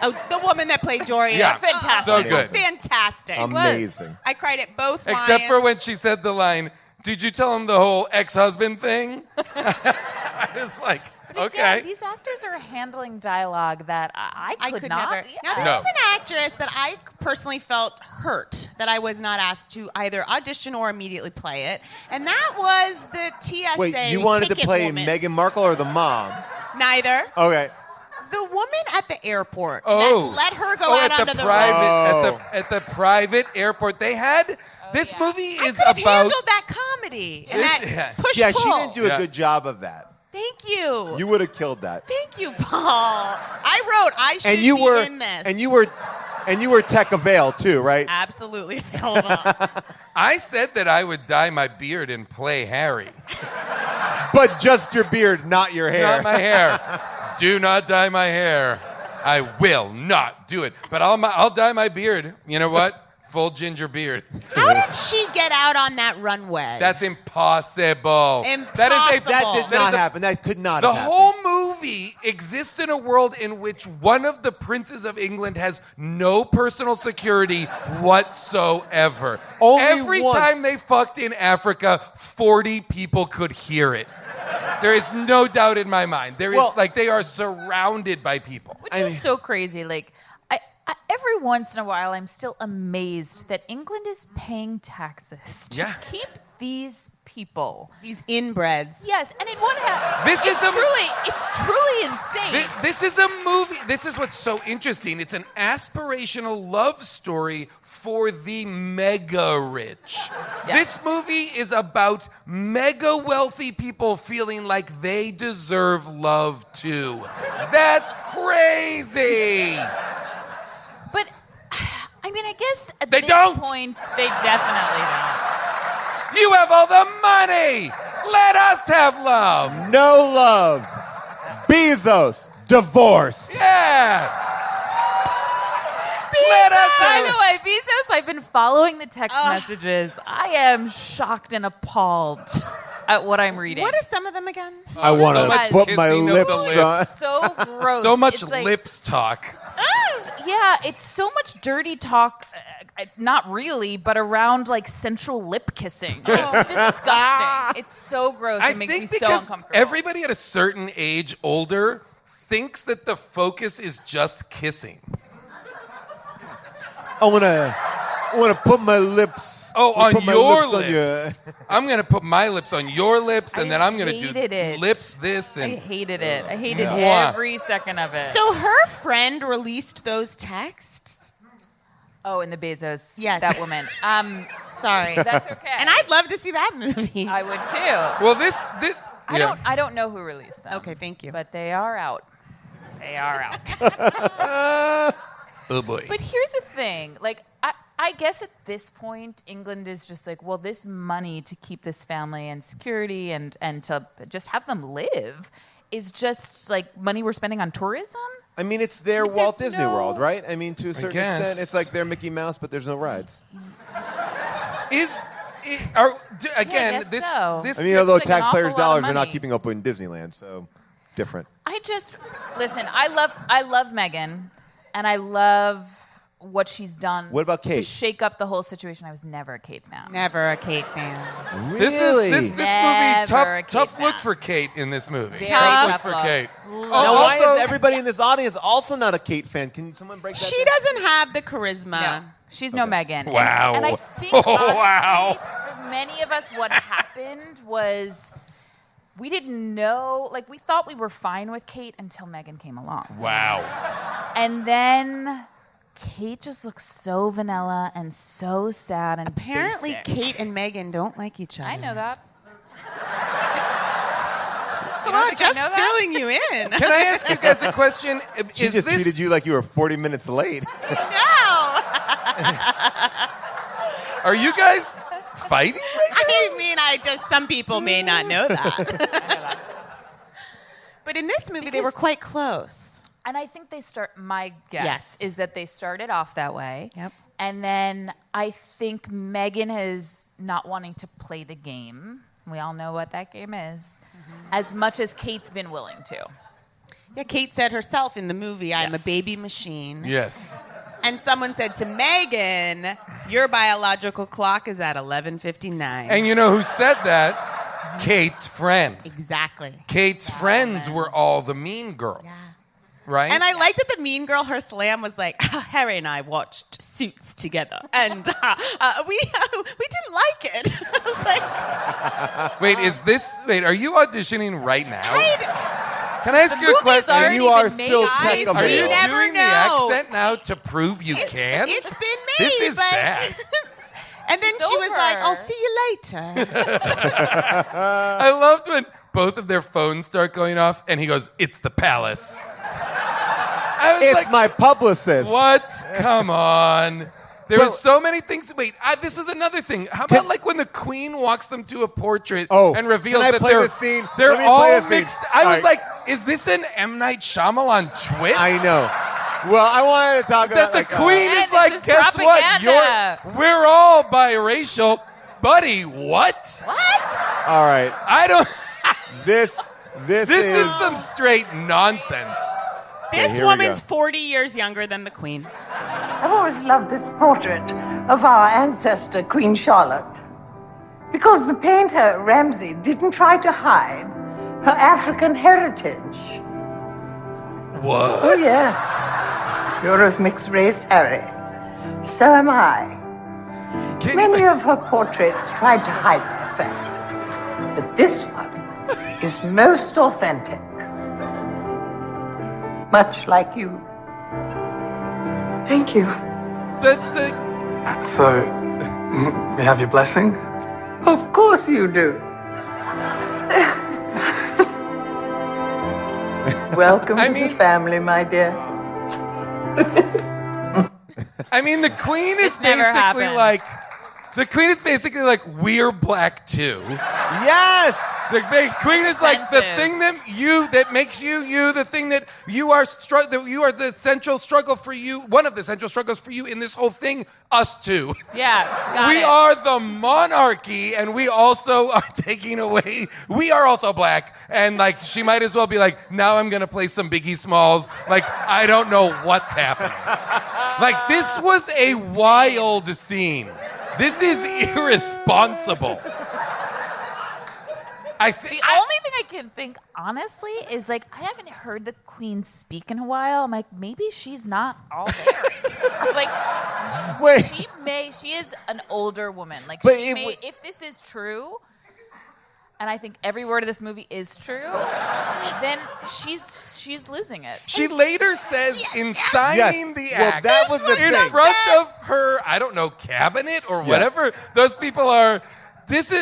Oh, the woman that played Doria. Yeah, fantastic. so good. Fantastic. Amazing. I cried at both lions. Except for when she said the line, did you tell him the whole ex-husband thing? I was like, okay. These actors are handling dialogue that I could not. never. Yeah. Now, there was an actress that I personally felt hurt that I was not asked to either audition or immediately play it, and that was the TSA Wait, you wanted to ticket play woman. Meghan Markle or the mom? Neither. Okay. The woman at the airport Oh. that let her go out at onto the the private road. at the private airport. They had this movie I is could have about handled that comedy and This- that yeah. push Yeah, pull. she didn't do a Yeah. good job of that. Thank you. You would have killed that. Thank you, Paul. I wrote I should And you be were in this. and you were Tech Avail too, right? Absolutely available. I said that I would dye my beard and play Harry. But just your beard, not your hair. Not my hair. Do not dye my hair. I will not do it. But I'll dye my beard. You know what? Full ginger beard. How did she get out on that runway? That's impossible. Impossible. That did that not is a- happen. That could not The have happened. whole movie exists in a world in which one of the princes of England has no personal security whatsoever. Only Every once. time they fucked in Africa, 40 people could hear it. There is no doubt in my mind. There is Well- like they are surrounded by people. Which is so crazy. Like, I, every once in a while, I'm still amazed that England is paying taxes to Yeah. keep these people. These inbreds. Yes, and in one hand, This is it's truly insane. This is a movie. This is what's so interesting. It's an aspirational love story for the mega rich. This movie is about mega wealthy people feeling like they deserve love too. That's crazy. But I mean, I guess at They this don't. point, they definitely don't. You have all the money. Let us have love. No love. Bezos divorced. Yeah. Let us By have. the way, Bezos, I've been following the text messages. I am shocked and appalled at what I'm reading. What are some of them again? I want so much to put my kissing of lips the on. lips. So gross. So much It's like- lips talk. Yeah, it's so much dirty talk not really, but around like central lip kissing. It's disgusting. It's so gross. I It makes think me so because uncomfortable. everybody at a certain age older thinks that the focus is just kissing. I wanna put my lips. On put my your lips on lips. I'm gonna put my lips on your lips, and then I'm gonna do hated it. lips this I and hated it. I hated Yeah. every second of it. So her friend released those texts? Oh, and the Bezos. Yes. That woman. Sorry. That's okay. And I'd love to see that movie. I would too. well, this I don't know who released them. Okay, thank you. But they are out. They are out. Oh boy. But here's the thing. Like, I guess at this point, England is just like, well, this money to keep this family and security and to just have them live is just like money we're spending on tourism. I mean, it's their But Walt there's Disney no- World, right? I mean, to a certain guess. extent, it's like their Mickey Mouse, but there's no rides. Again, guess this so. this I mean, although like an taxpayers' awful lot of dollars are not money. keeping up in Disneyland, so different. Listen, I love Meghan, and I love what she's done. What about to Kate? shake up the whole situation? I was never a Kate fan. Never a Kate fan. Really? This movie Never a tough Kate look fan. for Kate in this movie. Very Tough look tough for look. Kate. Now, why Also- is everybody in this audience also not a Kate fan? Can someone break that She down? doesn't have the charisma. No, she's no Meghan. And- Wow. And I think Oh, honestly, wow. for many of us, what happened was we didn't know. Like, we thought we were fine with Kate until Meghan came along, Wow. and then Kate just looks so vanilla and so sad and Apparently, basic. Kate and Megan don't like each other. I know that. Come on, think I just know that? filling you in. Can I ask you guys a question? She Is just this treated you like you were 40 minutes late. No. Are you guys fighting? I mean, some people may not know that. But in this movie, they were quite close. And I think my guess Yes. is that they started off that way. Yep. And then I think Meghan is not wanting to play the game. We all know what that game is. As much as Kate's been willing to. Yeah, Kate said herself in the movie, I'm a Yes. baby machine. Yes. And someone said to Megan, your biological clock is at 11:59. And you know who said that? Kate's friend. Exactly. Kate's friends were all the mean girls. Yeah. Right? And I like that the mean girl, her slam was like, Harry and I watched Suits together, and we didn't like it. I was like, Wait, are you auditioning right now? Can I ask you a movie's question? already You are been still made. tech Are you You never doing the know. accent now to prove you can? It's been made. This is but- sad. And then It's she was like, over. I'll see you later. I loved when both of their phones start going off and he goes, "It's the palace." I was It's like, my publicist. what? Come on. There Well- were so many things. Wait, this is another thing. How about like when the queen walks them to a portrait and reveals can I that play they're this scene? they're Let me all play this scene. mixed? I All was right. like, is this an M. Night Shyamalan twist? I know. Well, I wanted to talk That about the like, queen Man, is like, this is guess what? propaganda." We're all biracial, buddy. What? all right, I don't. this This is some straight nonsense. This here we woman's go. 40 years younger than the queen. I've always loved this portrait of our ancestor, Queen Charlotte, because the painter, Ramsay, didn't try to hide her African heritage. What? Oh, yes. You're of mixed race, Harry. So am I. Many of her portraits tried to hide the fact, but this one is most authentic. Much like you. Thank you. So, we have your blessing? Of course you do. Welcome I to mean- the family, my dear. I mean, the queen is This never basically happened. like, we're black too. yes. The queen is like the Offensive. thing that makes you, the thing that you are that you are the central struggle for you. One of the central struggles for you in this whole thing. Us too. Yeah, got We it. are the monarchy, and we also are taking away. We are also black, and like she might as well be like, now I'm gonna play some Biggie Smalls. Like I don't know what's happening. Like, this was a wild scene. This is irresponsible. The only thing I can think, honestly, is like, I haven't heard the Queen speak in a while. I'm like, maybe she's not all there. Like, Wait. she is an older woman. Like, But if this is true, and I think every word of this movie is true, then she's losing it. She later says in signing the act, that was the in thing. front of her, I don't know, cabinet or whatever those people are.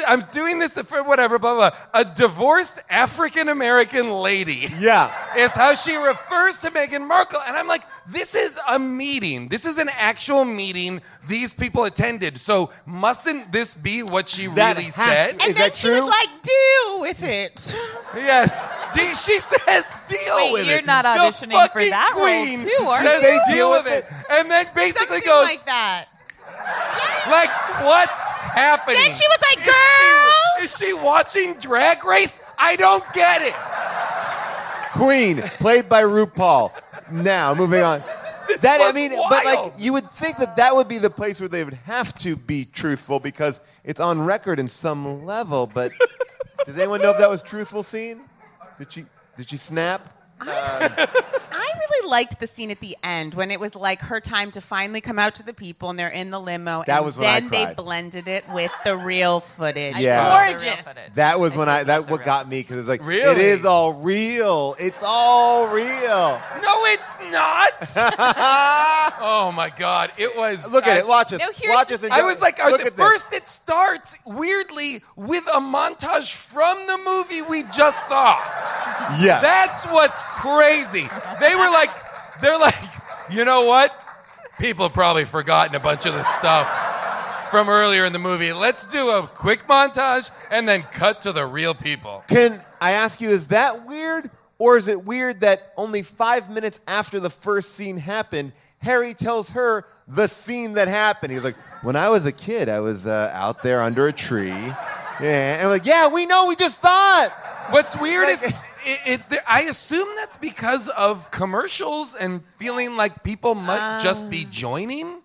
I'm doing this for whatever, blah, blah. A divorced African-American lady. Yeah. Is how she refers to Meghan Markle. And I'm like, this is a meeting. This is an actual meeting these people attended. So mustn't this be what she really said? And Is then that she true? was like, deal with it. Yes. She says, deal with it. You're not The auditioning for fucking that role, queen too, are says, you? deal with it. And then basically Something goes, like that. like, what's happening? Then she was like, girl. Is she watching Drag Race? I don't get it. Queen, played by RuPaul. Now, moving on. was But like, wild. you would think that would be the place where they would have to be truthful because it's on record in some level. But does anyone know if that was truthful scene? Did she snap? I really liked the scene at the end when it was like her time to finally come out to the people and they're in the limo. That and was when I then they cried. blended it with the real footage. Yeah. Gorgeous. That was when what got me because it's like Really? it is all real. It's all real. No, it's not. Oh my God, it was. Look at it. Watch us. No, here's Watch the- us. And I was like, look at first it starts weirdly with a montage from the movie we just saw. this. Yes. That's what's crazy. They're like, you know what? People have probably forgotten a bunch of the stuff from earlier in the movie. Let's do a quick montage and then cut to the real people. Can I ask you, is that weird? Or is it weird that only 5 minutes after the first scene happened, Harry tells her the scene that happened? He's like, when I was a kid, I was out there under a tree. Yeah. And we're like, yeah, we know, we just saw it. What's weird is I assume that's because of commercials and feeling like people might just be joining.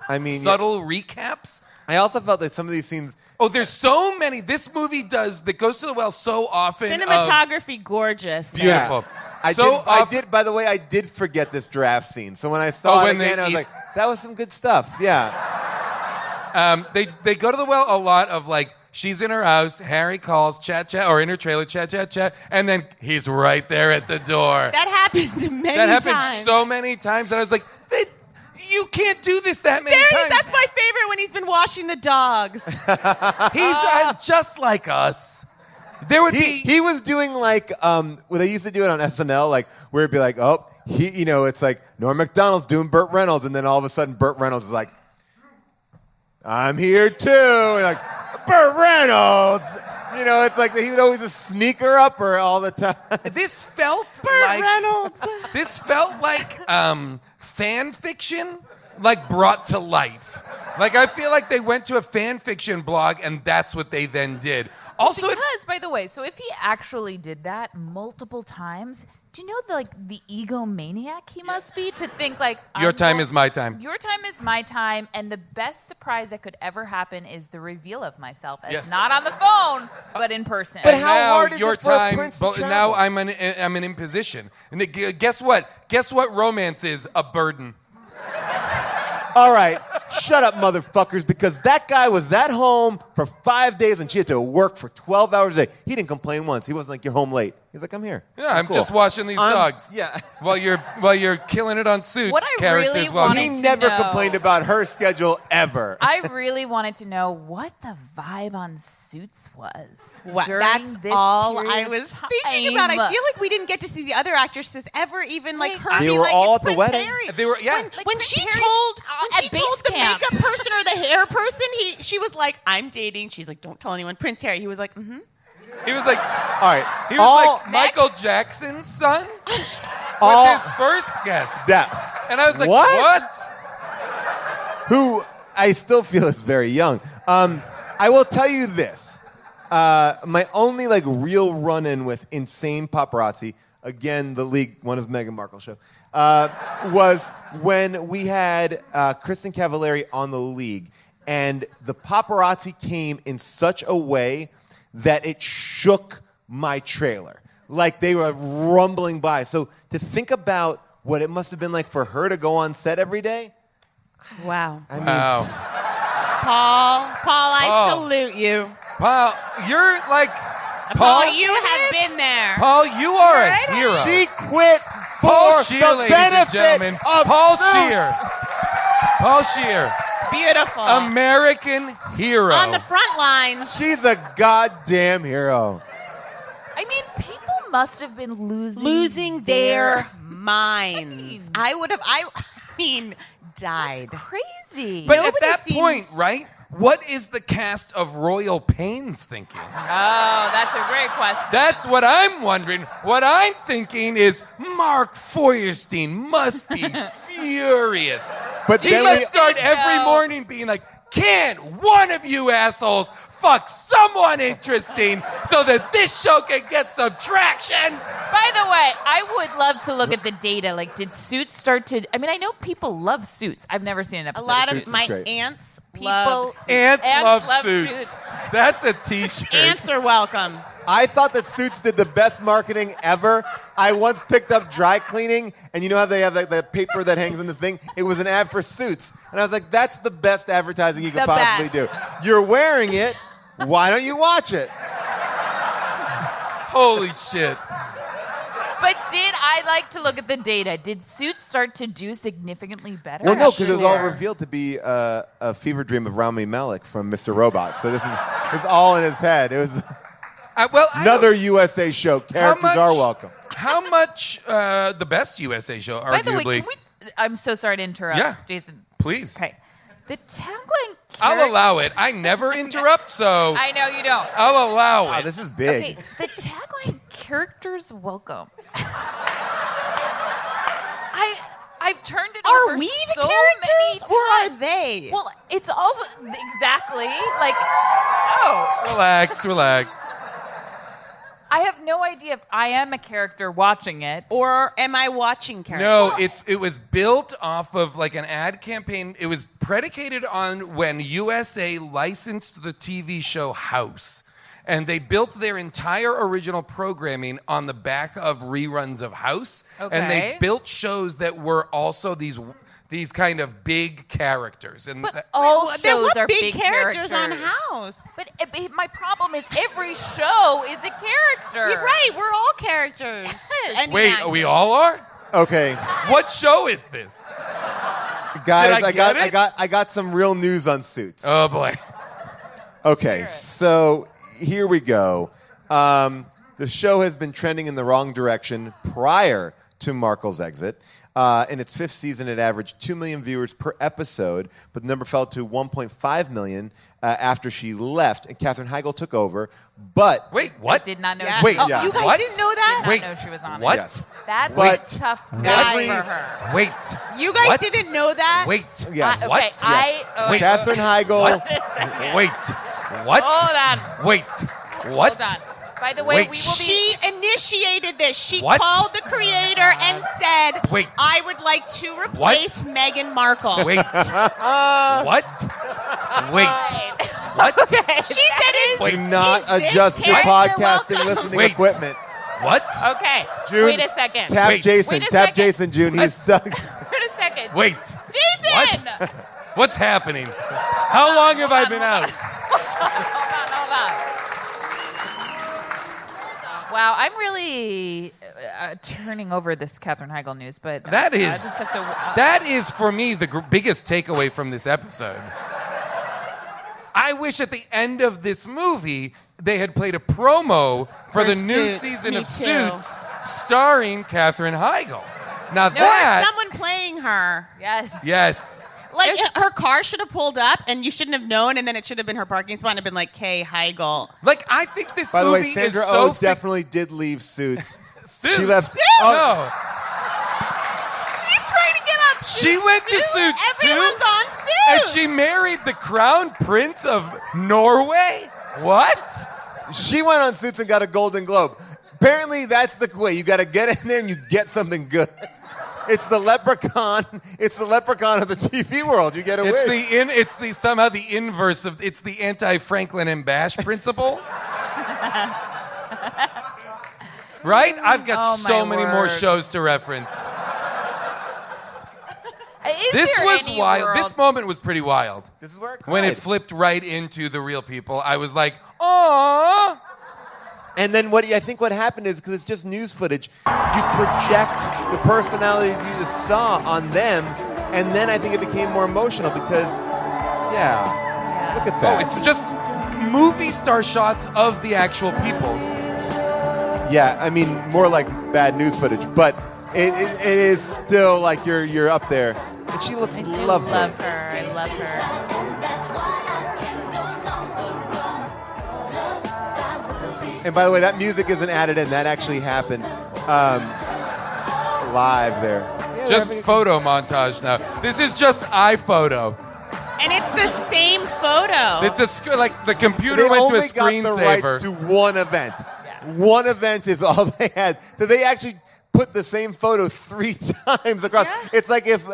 I mean, Subtle recaps. I also felt that some of these scenes. Oh, there's so many. This movie that goes to the well so often. Cinematography, gorgeous. Beautiful. Yeah. I did. By the way, I did forget this draft scene. So when I saw it again, I was like, that was some good stuff. Yeah. They go to the well a lot of like, she's in her house, Harry calls, chat, or in her trailer, chat, and then he's right there at the door. That happened many That times. happened so many times, and I was like, you can't do this that many times. That's my favorite when he's been washing the dogs. He's just like us. There would be. He was doing like well, they used to do it on SNL, like where it'd be like, oh, it's like Norm Macdonald's doing Burt Reynolds, and then all of a sudden Burt Reynolds is like, I'm here too, and like Burt Reynolds. It's like he would always a sneaker upper all the time. This felt Burt like Reynolds. This felt like fan fiction, like brought to life. Like I feel like they went to a fan fiction blog and that's what they then did. Also, because, by the way, so if he actually did that multiple times, do you know the egomaniac he must be to think like your time is my time. Your time is my time, and the best surprise that could ever happen is the reveal of myself, as Yes. not on the phone, but in person. But And how now hard is your it for a time, prince to but travel? now I'm an imposition. And guess what? Guess what romance is? A burden. All right, shut up, motherfuckers, because that guy was at home for 5 days and she had to work for 12 hours a day. He didn't complain once. He wasn't like, you're home late. He's like, I'm here. Yeah, I'm Cool. just watching these dogs. Yeah. While you're killing it on Suits. What I characters really while wanted He to never know- complained about her schedule ever. I really wanted to know what the vibe on Suits was. during That's this all period I of was time. thinking about. I feel like we didn't get to see the other actresses ever even like her. They be were like, all it's at the Prince wedding. Harry. They were, yeah. When, Like when Prince she Harry's told at base the camp. makeup person or the hair person, she was like, "I'm dating." She's like, "Don't tell anyone." Prince Harry. He was like, "Mm-hmm." He was like, All right. he was like Michael Jackson's son all was his first guest. that. And I was like, What? what? Who I still feel is very young. I will tell you this. My only real run-in with insane paparazzi, again, the league, one of Meghan Markle's show, was when we had Kristen Cavallari on the league, and the paparazzi came in such a way that it shook my trailer. Like they were rumbling by. So to think about what it must have been like for her to go on set every day. Wow. I mean, Paul, I salute you. Paul, you're like... Paul, you have been there. Paul, you are a hero. she quit Paul for Scheer, the ladies and benefit gentlemen. of Paul Suits. Scheer. Paul Scheer. Beautiful. American hero. On the front lines. She's a goddamn hero. I mean, people must have been Losing their minds. I mean, died. Crazy. But Nobody at that seems- point, right? What is the cast of Royal Pains thinking? Oh, that's a great question. That's what I'm wondering. What I'm thinking is Mark Feuerstein must be furious. But He then must we start every morning being like, can't one of you assholes fuck someone interesting so that this show can get some traction? By the way, I would love to look at the data. Like, did Suits start to... I mean, I know people love Suits. I've never seen an A episode lot of of Suits. my great. aunts People- love Suits. Ants love love Suits. That's a t-shirt. Ants are welcome. I thought that Suits did the best marketing ever. I once picked up dry cleaning, and you know how they have like the paper that hangs in the thing? It was an ad for Suits. And I was like, that's the best advertising you could The possibly do. You're wearing it. Why don't you watch it? Holy shit. But I like to look at the data. Did Suits start to do significantly better? Well, no, because it was all Sure. revealed to be a fever dream of Rami Malek from Mr. Robot. So this is all in his head. It was another USA show. Characters much- are welcome. How much, the best USA show, By the way, arguably. can we... I'm so sorry to interrupt, Yeah. Jason. Please. Okay. The tagline... I'll allow it. I never interrupt, so I know you don't. I'll allow Wow, it. this is big. Okay, the tagline, characters welcome. I've turned it over Are we the so characters many or are times. they? Well, it's also exactly like, oh, Relax, relax. I have no idea if I am a character watching it. Or am I watching characters? No, it was built off of like an ad campaign. It was predicated on when USA licensed the TV show House. And they built their entire original programming on the back of reruns of House. And they Okay. built shows that were also these kind of big characters. And But all There shows were are big characters on characters. House. But my problem is every show is a character. You're right, we're all characters. And wait, actors. we all are? Okay, What show is this? guys, Did I get it? I got some real news on Suits. Oh boy. Okay, so here we go. The show has been trending in the wrong direction prior to Markle's exit. In its fifth season, it averaged 2 million viewers per episode, but the number fell to 1.5 million after she left, and Katherine Heigl took over. But Wait, I what? did not know. Yeah. Wait, Oh, yeah. you guys What? didn't know Did that? not Wait, know she was on what? it. Yes. That's But tough every- for her. Wait. You guys What? didn't know that? Wait. yes, Okay, What? Wait, Katherine Heigl. Wait. What? Hold on. Wait. What? Hold on. By the way, Wait, we will be. She initiated this. She What? called the creator and said, Wait. I would like to replace Meghan Markle. Wait. What? Wait. What? Okay. She said it. Wait. Do not Is this adjust your character podcasting welcome? listening Wait. equipment. What? Okay. June, Wait a second. Tap Wait. Jason. Wait a Tap second. Jason, June. He's stuck. Wait a second. Wait. Jason! What? What's happening? How long have I been out? Hold on. Wow, I'm really turning over this Katherine Heigl news, but That I is just have to, that is for me the biggest takeaway from this episode. I wish at the end of this movie they had played a promo for the new Suits. season Me of too. Suits starring Katherine Heigl. Now Or that someone playing her. yes. yes. Like, her car should have pulled up, and you shouldn't have known, and then it should have been her parking spot and have been like, Kay Heigl. Like I think this By the movie way, Sandra is so Oh definitely did leave Suits. Suits. She left. No. Oh, She's trying to get up. She went to Suits too? Everyone's on Suits. And she married the Crown Prince of Norway? What? she went on Suits and got a Golden Globe. Apparently, that's the way. You got to get in there and you get something good. It's the leprechaun. It's the leprechaun of the TV world. You get away. It's somehow the inverse of. It's the anti-Franklin and Bash principle. Right? I've got so many more shows to reference. This was wild. This moment was pretty wild. This is where it cried. When it flipped right into the real people, I was like, "Aww." And then I think what happened is, because it's just news footage, you project the personalities you just saw on them, and then I think it became more emotional because, look at that. Oh, it's just movie star shots of the actual people. Yeah, I mean, more like bad news footage, but it is still like you're up there. And she looks lovely. I love her. I love her. And by the way, that music isn't added in. That actually happened live there. Yeah, Just photo montage now. This is just iPhoto. And it's the same photo. It's like the computer went to a screensaver. They only got the rights to one event. Yeah. One event is all they had. So they actually put the same photo 3 times across. Yeah. It's like if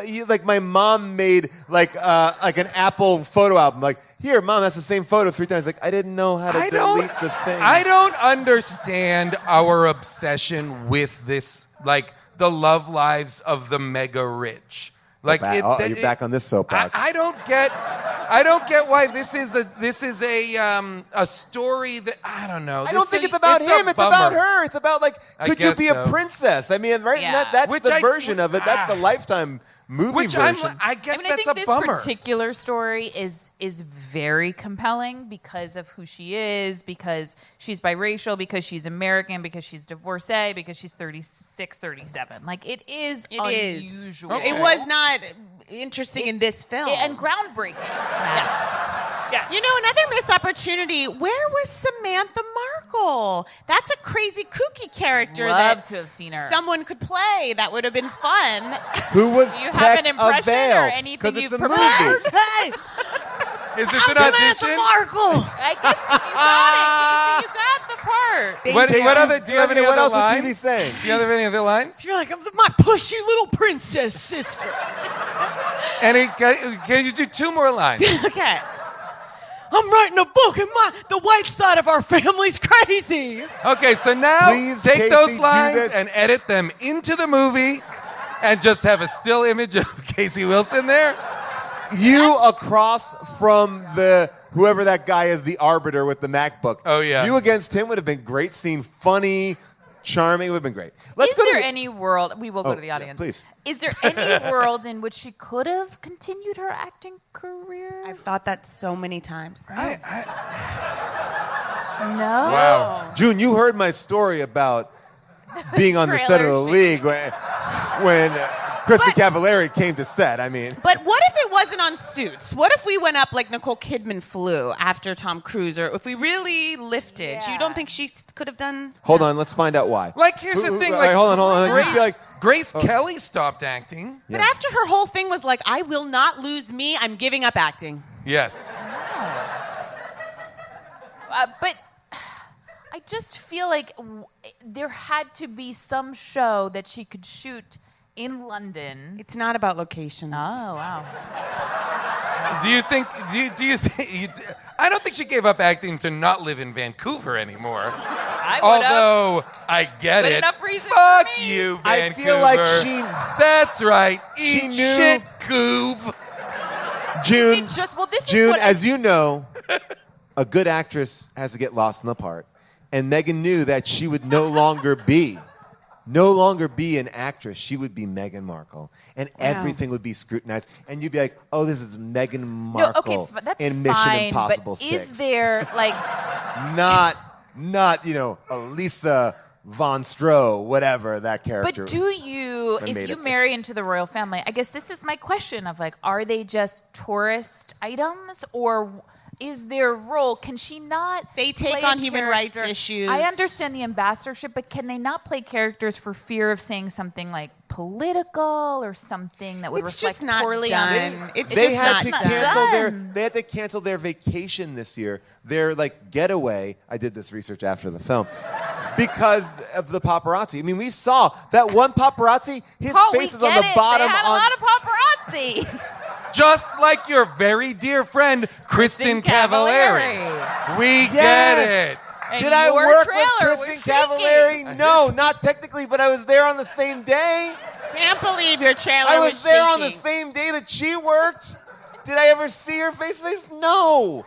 my mom made like an Apple photo album. Like, here, Mom, that's the same photo 3 times. Like, I didn't know how to delete the thing. I don't understand our obsession with this, like the love lives of the mega rich. Like, you're back on this soapbox. I don't get why this is a story that I don't know. I don't think it's about him. It's about her. It's about could you be a princess? I mean, right? Yeah. That's the version of it. That's the Lifetime movie version. I guess I that's think a bummer. This particular story is very compelling because of who she is, because she's biracial, because she's American, because she's divorcee, because she's 36, 37. Like, it is unusual. Okay. It was not interesting in this film. And groundbreaking. Yes. You know, another missed opportunity. Where was Samantha Markle? That's a crazy, kooky character Love to have seen her. Someone could play. That would have been fun. Who was Do you have an impression Avail? or anything you've it's a prepared? movie. Hey, Is this an audition? Samantha Markle. I guess you got the part. What other? Do you have any what other else lines? would you be saying? Do you have any other lines? You're like, I'm my pushy little princess sister. Can you do 2 more lines? Okay. I'm writing a book, and the white side of our family's crazy. Okay, so now take Casey, those do lines this. and edit them into the movie, and just have a still image of Casey Wilson there. You across from whoever that guy is, the arbiter with the MacBook. Oh, yeah. You against him would have been great. Scene funny, charming. It would have been great. Is there any world, we will go to the audience. Yeah, please. Is there any world in which she could have continued her acting career? I've thought that so many times. No. Wow. June, you heard my story about being on the set of the league when Kristen Cavallari came to set. I mean. But what if it wasn't on Suits? What if we went up like Nicole Kidman flew after Tom Cruise? Or if we really lifted, you don't think she could have done? Hold on, let's find out why. Like, here's the thing. Like, hold on. Grace Kelly stopped acting. But after her whole thing was like, I will not lose me. I'm giving up acting. Yes. But I just feel like there had to be some show that she could shoot in London. It's not about locations. Oh, wow. Do you think? I don't think she gave up acting to not live in Vancouver anymore. I would have. Although I get But it. enough reason Fuck for me. you, I Vancouver. feel like That's right. she Eat knew- shit, Goov. June, This is June, what as you know, a good actress has to get lost in the part. And Meghan knew that she would no longer be an actress. She would be Meghan Markle. And everything would be scrutinized. And you'd be like, oh, this is Meghan Markle that's in Mission fine, Impossible but 6. is there, like... Not, Elisa Von Stroh, whatever that character. But do you, I if made you it. marry into the royal family, I guess this is my question of like, are they just tourist items or is their role, can she not They take play on a human rights character- issues. I understand the ambassadorship, but can they not play characters for fear of saying something like political or something that would It's reflect just not poorly done. on It's They just had not to cancel done. they had to cancel their vacation this year. Their getaway. I did this research after the film. because of the paparazzi. I mean, we saw that one paparazzi, his face is on the bottom. They had a lot of paparazzi. Just like your very dear friend, Kristen Cavallari. We get it. And Did I your work trailer with was Kristen Cavallari? No, not technically, but I was there on the same day. Can't believe your trailer I was there on the shaking. same day that she worked. Did I ever see her face to face? No.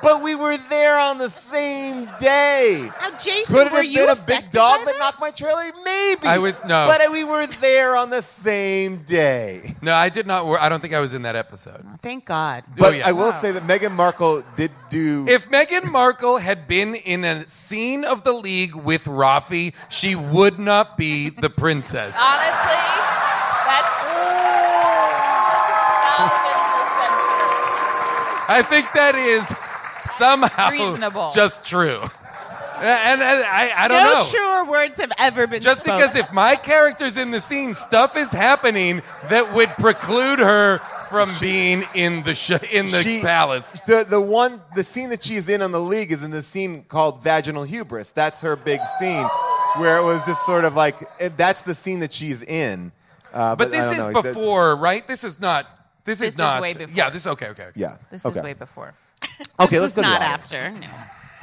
But we were there on the same day. Now, Jason, Could it were have you been a big affected dog by that this? knocked my trailer? Maybe. No. But we were there on the same day. No, I did not. I don't think I was in that episode. Thank God. But yes. I will say that Meghan Markle did do. If Meghan Markle had been in a scene of The League with Rafi, she would not be the princess. Honestly, that's 1000% I think that is somehow Reasonable. just true. And I don't know. No truer words have ever been Just spoken. because if my character's in the scene, stuff is happening that would preclude her from being in the palace. The scene that she's in on The League is in the scene called Vaginal Hubris. That's her big scene, where it was just sort of like that's the scene that she's in. But this I is don't know. before, right? This is not. This This is not. is way before. Yeah. This okay. Yeah. This okay. is way before. Okay, This let's was go to the not audience. after. No.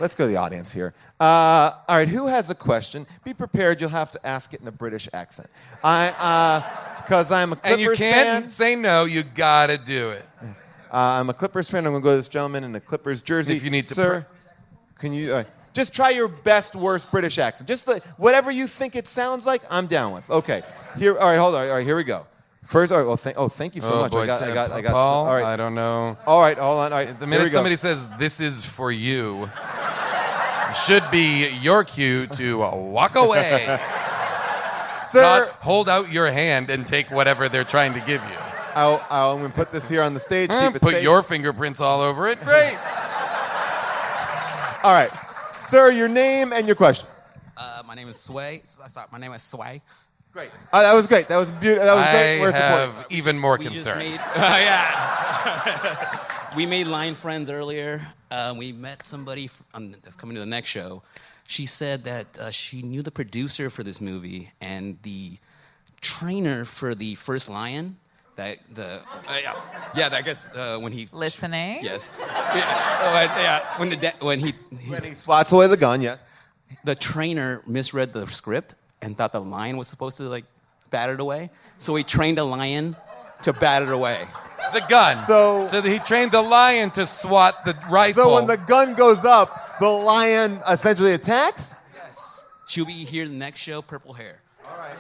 Let's go to the audience here. All right, who has a question? Be prepared. You'll have to ask it in a British accent. Because I'm a Clippers And you can't fan. say no. You gotta do it. I'm a Clippers fan. I'm going to go to this gentleman in a Clippers jersey. If you need to Sir, can you just try your best, worst British accent? Just whatever you think it sounds like, I'm down with. Okay. Here. All right, hold on. All right, here we go. First, all right, thank you so much. Boy, I got. Paul, All right. I don't know. All right, hold on. All right, The here we minute go. somebody says this is for you, should be your cue to walk away. Sir, Not hold out your hand and take whatever they're trying to give you. I'm going to put this here on the stage. Keep it Put safe. your fingerprints all over it. Great. All right, sir, your name and your question. My name is Sway. Sorry, my name is Sway. Great. That was great. That was beautiful. That was great. I We're have supporting. even more We just concerns. made, yeah. We made line friends earlier. We met somebody that's coming to the next show. She said that she knew the producer for this movie and the trainer for the first lion. That I guess when he Listening. Yes. Yeah. When he When he swats away the gun, yes. the trainer misread the script and thought the lion was supposed to bat it away. So he trained a lion to bat it away. The gun. So he trained the lion to swat the rifle. So when the gun goes up, the lion essentially attacks? Yes. She'll be here the next show, purple hair.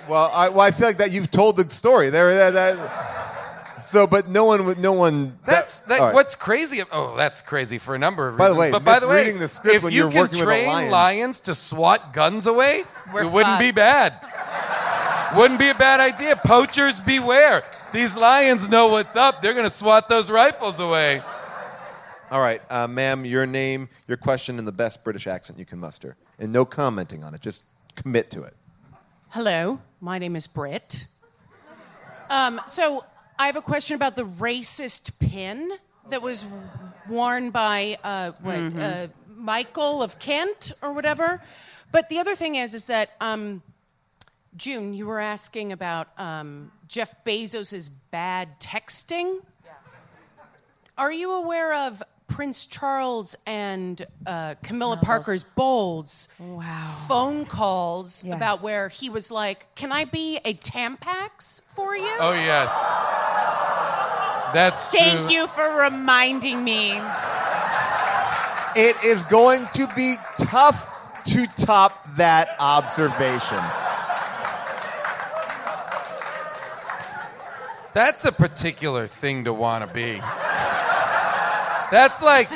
Well, I feel like that you've told the story. But no one. That's all right. what's crazy. Oh, that's crazy for a number of By the reasons. way, but by the way, misreading the script if when you you're can working with a train lion. lions to swat guns away, We're it wouldn't fucked. be bad. Wouldn't be a bad idea. Poachers beware. These lions know what's up. They're gonna swat those rifles away. All right, ma'am, your name, your question in the best British accent you can muster. And no commenting on it. Just commit to it. Hello, my name is Britt. So I have a question about the racist pin that was worn by Michael of Kent or whatever. But the other thing is that June, you were asking about Jeff Bezos' bad texting. Yeah. Are you aware of Prince Charles and Camilla Parker's Bowles phone calls about where he was like, "Can I be a Tampax for you?" Oh yes, that's true. Thank you for reminding me. It is going to be tough to top that observation. That's a particular thing to want to be. That's like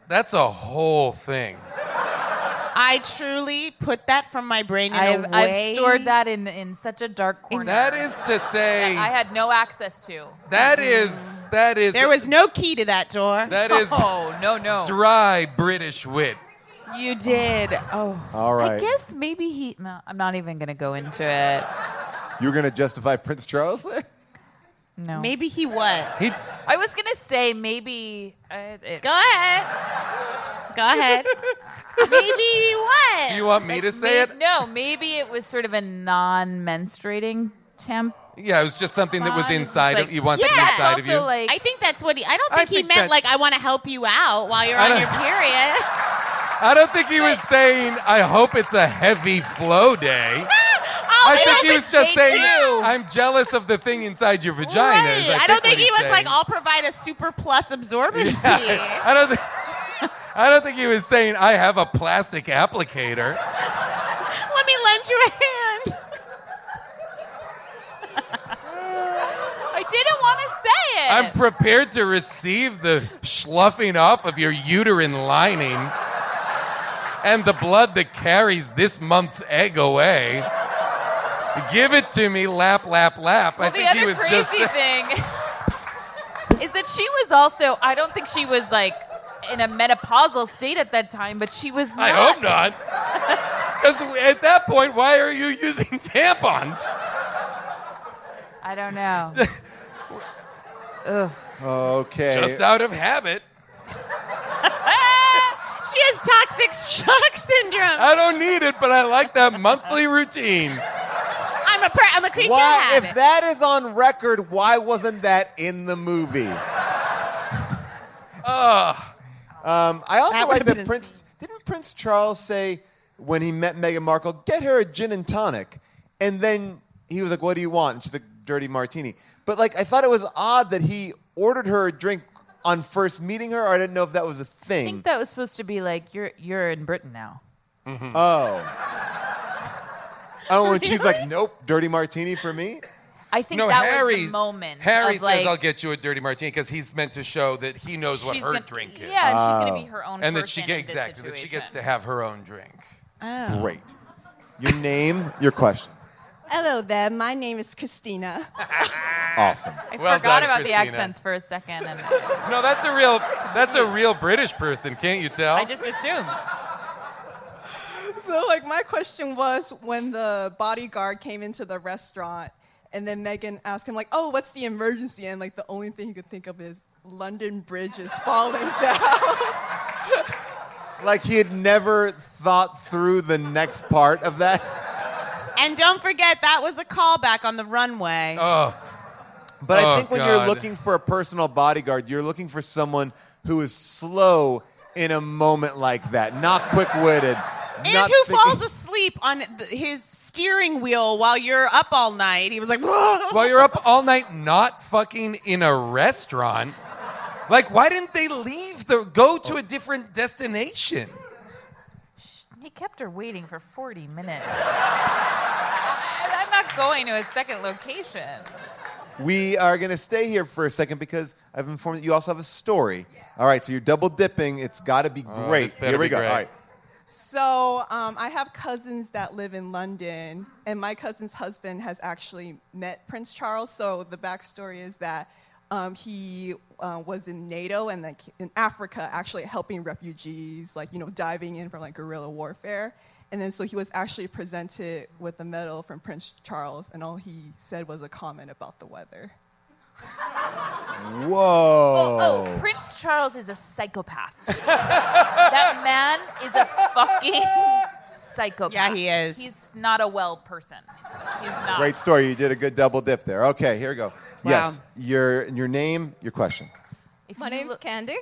that's a whole thing. I truly put that from my brain in a way. I've stored that in such a dark corner. That is to say, I had no access to. that is. There was no key to that door. That is Oh, no. dry British wit. You did. Oh. All right. I guess maybe no, I'm not even going to go into it. You were going to justify Prince Charles there? No. Maybe he what? I was going to say maybe. Go ahead. Go ahead. Maybe what? You want me to say it? No, maybe it was sort of a non-menstruating tampon. Yeah, it was just something that was inside like, of you. Want something inside of you. Like, I think that's what I don't think he meant like I want to help you out while you're on your period. I don't think he was saying, I hope it's a heavy flow day. I think he was just saying, I'm jealous of the thing inside your vagina. Right. I don't think he was like, I'll provide a super plus absorbency. Yeah, I don't think he was saying, I have a plastic applicator. Let me lend you a hand. I didn't want to say it. I'm prepared to receive the sloughing off of your uterine lining and the blood that carries this month's egg away. Give it to me, lap, lap, lap. Well, I think he was the other crazy thing is that she was also, I don't think she was like in a menopausal state at that time, but she was not. I hope not. Because at that point, why are you using tampons? I don't know. Okay. Just out of habit. She has toxic shock syndrome. I don't need it, but I like that monthly routine. I'm a creature of Why, habit. if that is on record, why wasn't that in the movie? I also That like would've been that a Didn't Prince Charles say when he met Meghan Markle, get her a gin and tonic? And then he was like, what do you want? And she's like, dirty martini. But like, I thought it was odd that he ordered her a drink on first meeting her, or I didn't know if that was a thing. I think that was supposed to be like, you're in Britain now. Mm-hmm. Oh, when she's like, nope, dirty martini for me? I think No, that Harry, was the moment. Harry of says, like, I'll get you a dirty martini because he's meant to show that he knows what she's her gonna- drink is. Yeah, and she's going to be her own And that person she in exactly this that she situation. gets to have her own drink. Great. Your name, your question. Hello there, my name is Christina. Awesome. I Well forgot done, about the Christina. accents for a second, and No, that's a real British person, can't you tell? I just assumed. So, like, my question was when the bodyguard came into the restaurant, and then Meghan asked him, like, oh, what's the emergency? And, like, the only thing he could think of is London Bridge is falling down. Like he had never thought through the next part of that. And don't forget, that was a callback on the runway. Oh. But I think when you're God. looking for a personal bodyguard, you're looking for someone who is slow in a moment like that, not quick-witted. And not who thinking- falls asleep on his steering wheel while you're up all night. He was like, whoa. While you're up all night not fucking in a restaurant, like why didn't they leave go to a different destination? He kept her waiting for 40 minutes. I'm not going to a second location. We are going to stay here for a second because I've been informed that you also have a story. All right, so you're double dipping. It's got to be great. this better Here we be go. great. All right. So I have cousins that live in London, and my cousin's husband has actually met Prince Charles. So the backstory is that he was in NATO and like in Africa, actually helping refugees, like diving in from like guerrilla warfare. And then so he was actually presented with a medal from Prince Charles, and all he said was a comment about the weather. Whoa. Oh, Prince Charles is a psychopath. That man is a fucking psychopath. Yeah, he is. He's not a well person. He's not. Great story. You did a good double dip there. Okay, here we go. Wow. Yes, your name, your question. If My you name's look- Candy.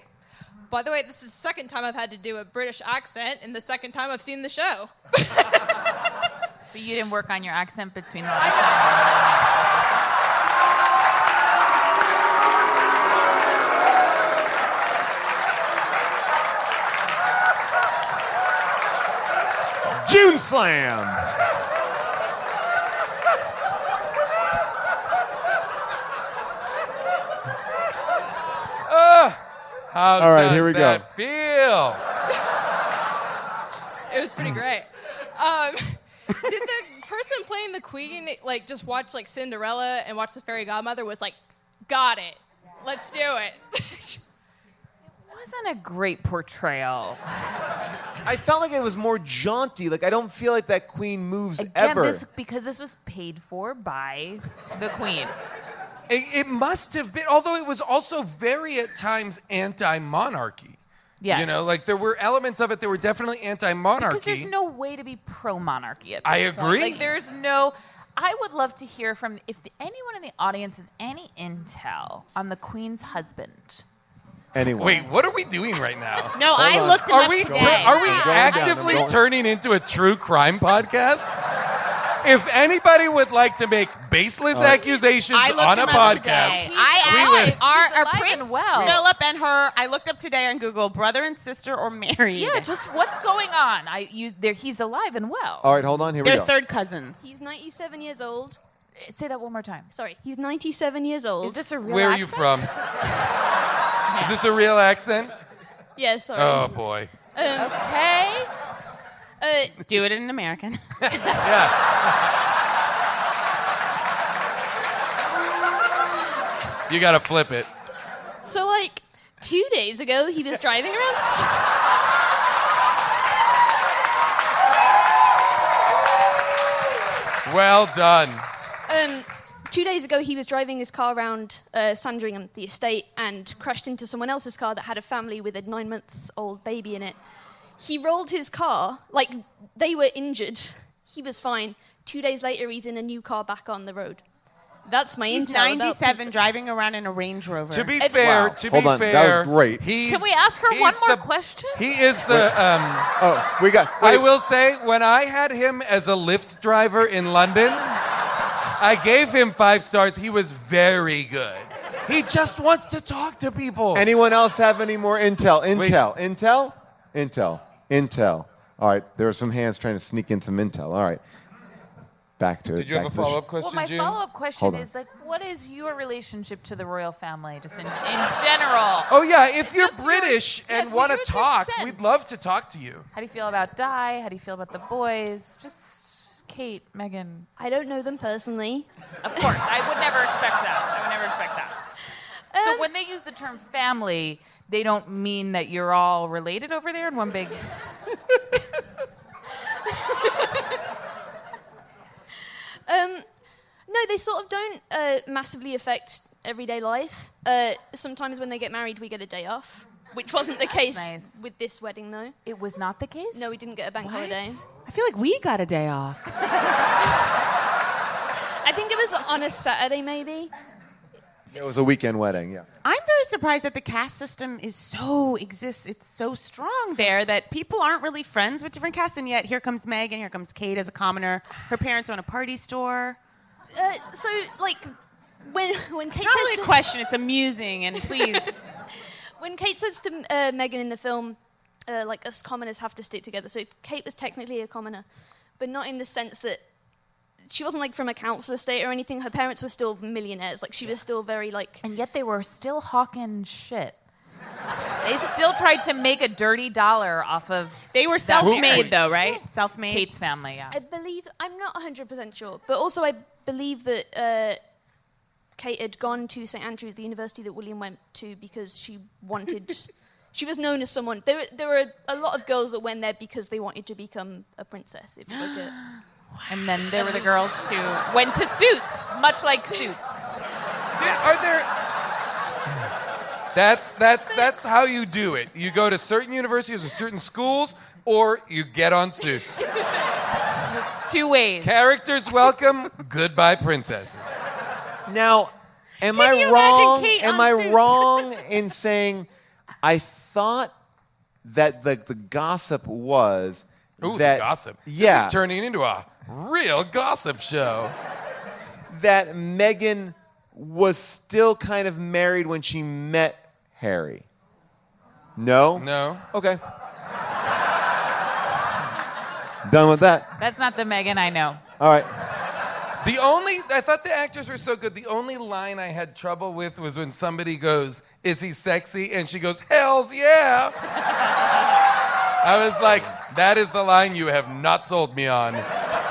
By the way, this is the second time I've had to do a British accent, and the second time I've seen the show. But you didn't work on your accent between the last June Slam. How All right, does here we go. that feel? It was pretty great. Did the person playing the queen like just watch like Cinderella and watch the fairy godmother was like, got it, let's do it. wasn't a great portrayal. I felt like it was more jaunty. Like I don't feel like that queen moves Again, ever. because this was paid for by the queen. It must have been, although it was also very at times anti-monarchy. Yes. You know, like there were elements of it that were definitely anti-monarchy. Because there's no way to be pro-monarchy at this I point. agree. Like there's no. I would love to hear from anyone in the audience has any intel on the Queen's husband. Anyone? Wait, what are we doing right now? No, I on. looked him Are up we today. are we Going down, actively I'm going. turning into a true crime podcast? If anybody would like to make baseless accusations I looked on a him up podcast, today. I asked He's are alive Prince and well. Philip and her. I looked up today on Google, brother and sister or married. Yeah, just what's going on? He's alive and well. All right, hold on. Here we they're go. third cousins. He's 97 years old. Say that one more time. Sorry, he's 97 years old. Is this a real where are accent? you from? Is this a real accent? Yeah, sorry. Oh boy. Okay. Do it in American. You gotta flip it. So, like, 2 days ago, he was driving around. Well done. 2 days ago, he was driving his car around Sandringham, the estate, and crashed into someone else's car that had a family with a 9-month-old baby in it. He rolled his car, like, they were injured. He was fine. 2 days later, he's in a new car back on the road. That's my He's intel. 97, driving around in a Range Rover. To be fair, Hold on, that was great. He's, Can we ask her he's one more the- question? He is the. Oh, we got. I Wait. will say, when I had him as a Lyft driver in London, I gave him 5 stars. He was very good. He just wants to talk to people. Anyone else have any more intel? Intel. All right, there are some hands trying to sneak in some intel. All right. Back to it. Did you have a back to the follow-up sh- question, Well, my June? follow-up question Hold on. is like, what is your relationship to the royal family, just in general? Oh yeah, if you're Just your- British and yes, want to yours your talk, sense. we'd love to talk to you. How do you feel about Di? How do you feel about the boys? Just Kate, Meghan. I don't know them personally. Of course, I would never expect that. So when they use the term family, they don't mean that you're all related over there in one big. No, they sort of don't massively affect everyday life. Sometimes when they get married, we get a day off, which wasn't the case nice. with this wedding, though. It was not the case? No, we didn't get a bank holiday. I feel like we got a day off. I think it was on a Saturday, maybe. It was a weekend wedding, yeah. I'm very surprised that the caste system is it's so strong there that people aren't really friends with different castes, and yet here comes Meghan, here comes Kate as a commoner. Her parents own a party store. So, like, when Kate It's not says really to, a question, it's amusing, and please. when Kate says to Meghan in the film, like, us commoners have to stick together. So Kate was technically a commoner, but not in the sense that she wasn't like from a council estate or anything. Her parents were still millionaires. Like she was still very like. And yet they were still hawking shit. They still tried to make a dirty dollar off of. They were self-made, though, right? Self-made. Kate's family, yeah. I believe I'm not 100% sure, but also I believe that Kate had gone to St Andrews, the university that William went to, because she wanted. She was known as someone. There were a lot of girls that went there because they wanted to become a princess. It was like a. And then there were the girls who went to Suits, much like Suits. Are there? That's how you do it. You go to certain universities or certain schools, or you get on Suits. 2 ways. Characters welcome, goodbye princesses. Now, am Can you I imagine wrong? Kate Am on I Suits? wrong in saying I thought that the gossip was Ooh, that the gossip. Yeah, This is turning into a real gossip show. that Meghan was still kind of married when she met Harry. No? No. Okay. Done with that. That's not the Meghan I know. All right. I thought the actors were so good. The only line I had trouble with was when somebody goes, "Is he sexy?" And she goes, "Hells yeah." I was like, that is the line you have not sold me on.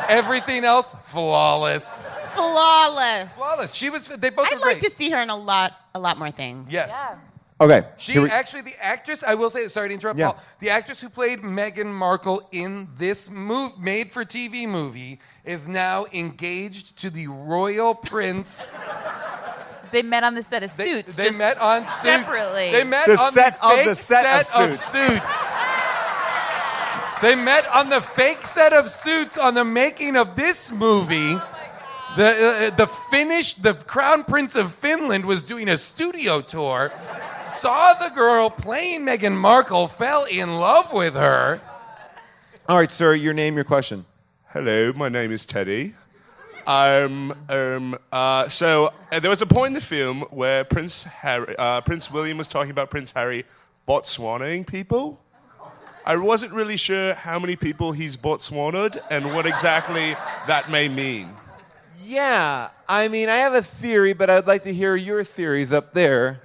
Everything else, flawless. Flawless. Flawless. They both I'd were like great. to see her in a lot more things. Yes. Okay. She here we- actually, the actress, I will say, sorry to interrupt, Yeah. Paul. The actress who played Meghan Markle in this made-for-TV movie is now engaged to the royal prince They met on the set of Suits. They met on Suits. Separately. They met The on set the of fake the set of Suits. They met on the fake set of Suits on the making of this movie. The Crown Prince of Finland was doing a studio tour, saw the girl playing Meghan Markle, fell in love with her. All right, sir, your name, your question. Hello, my name is Teddy. So there was a point in the film where Prince William was talking about Prince Harry Botswanaing people. I wasn't really sure how many people he's Botswana'd and what exactly that may mean. Yeah, I mean, I have a theory, but I'd like to hear your theories up there.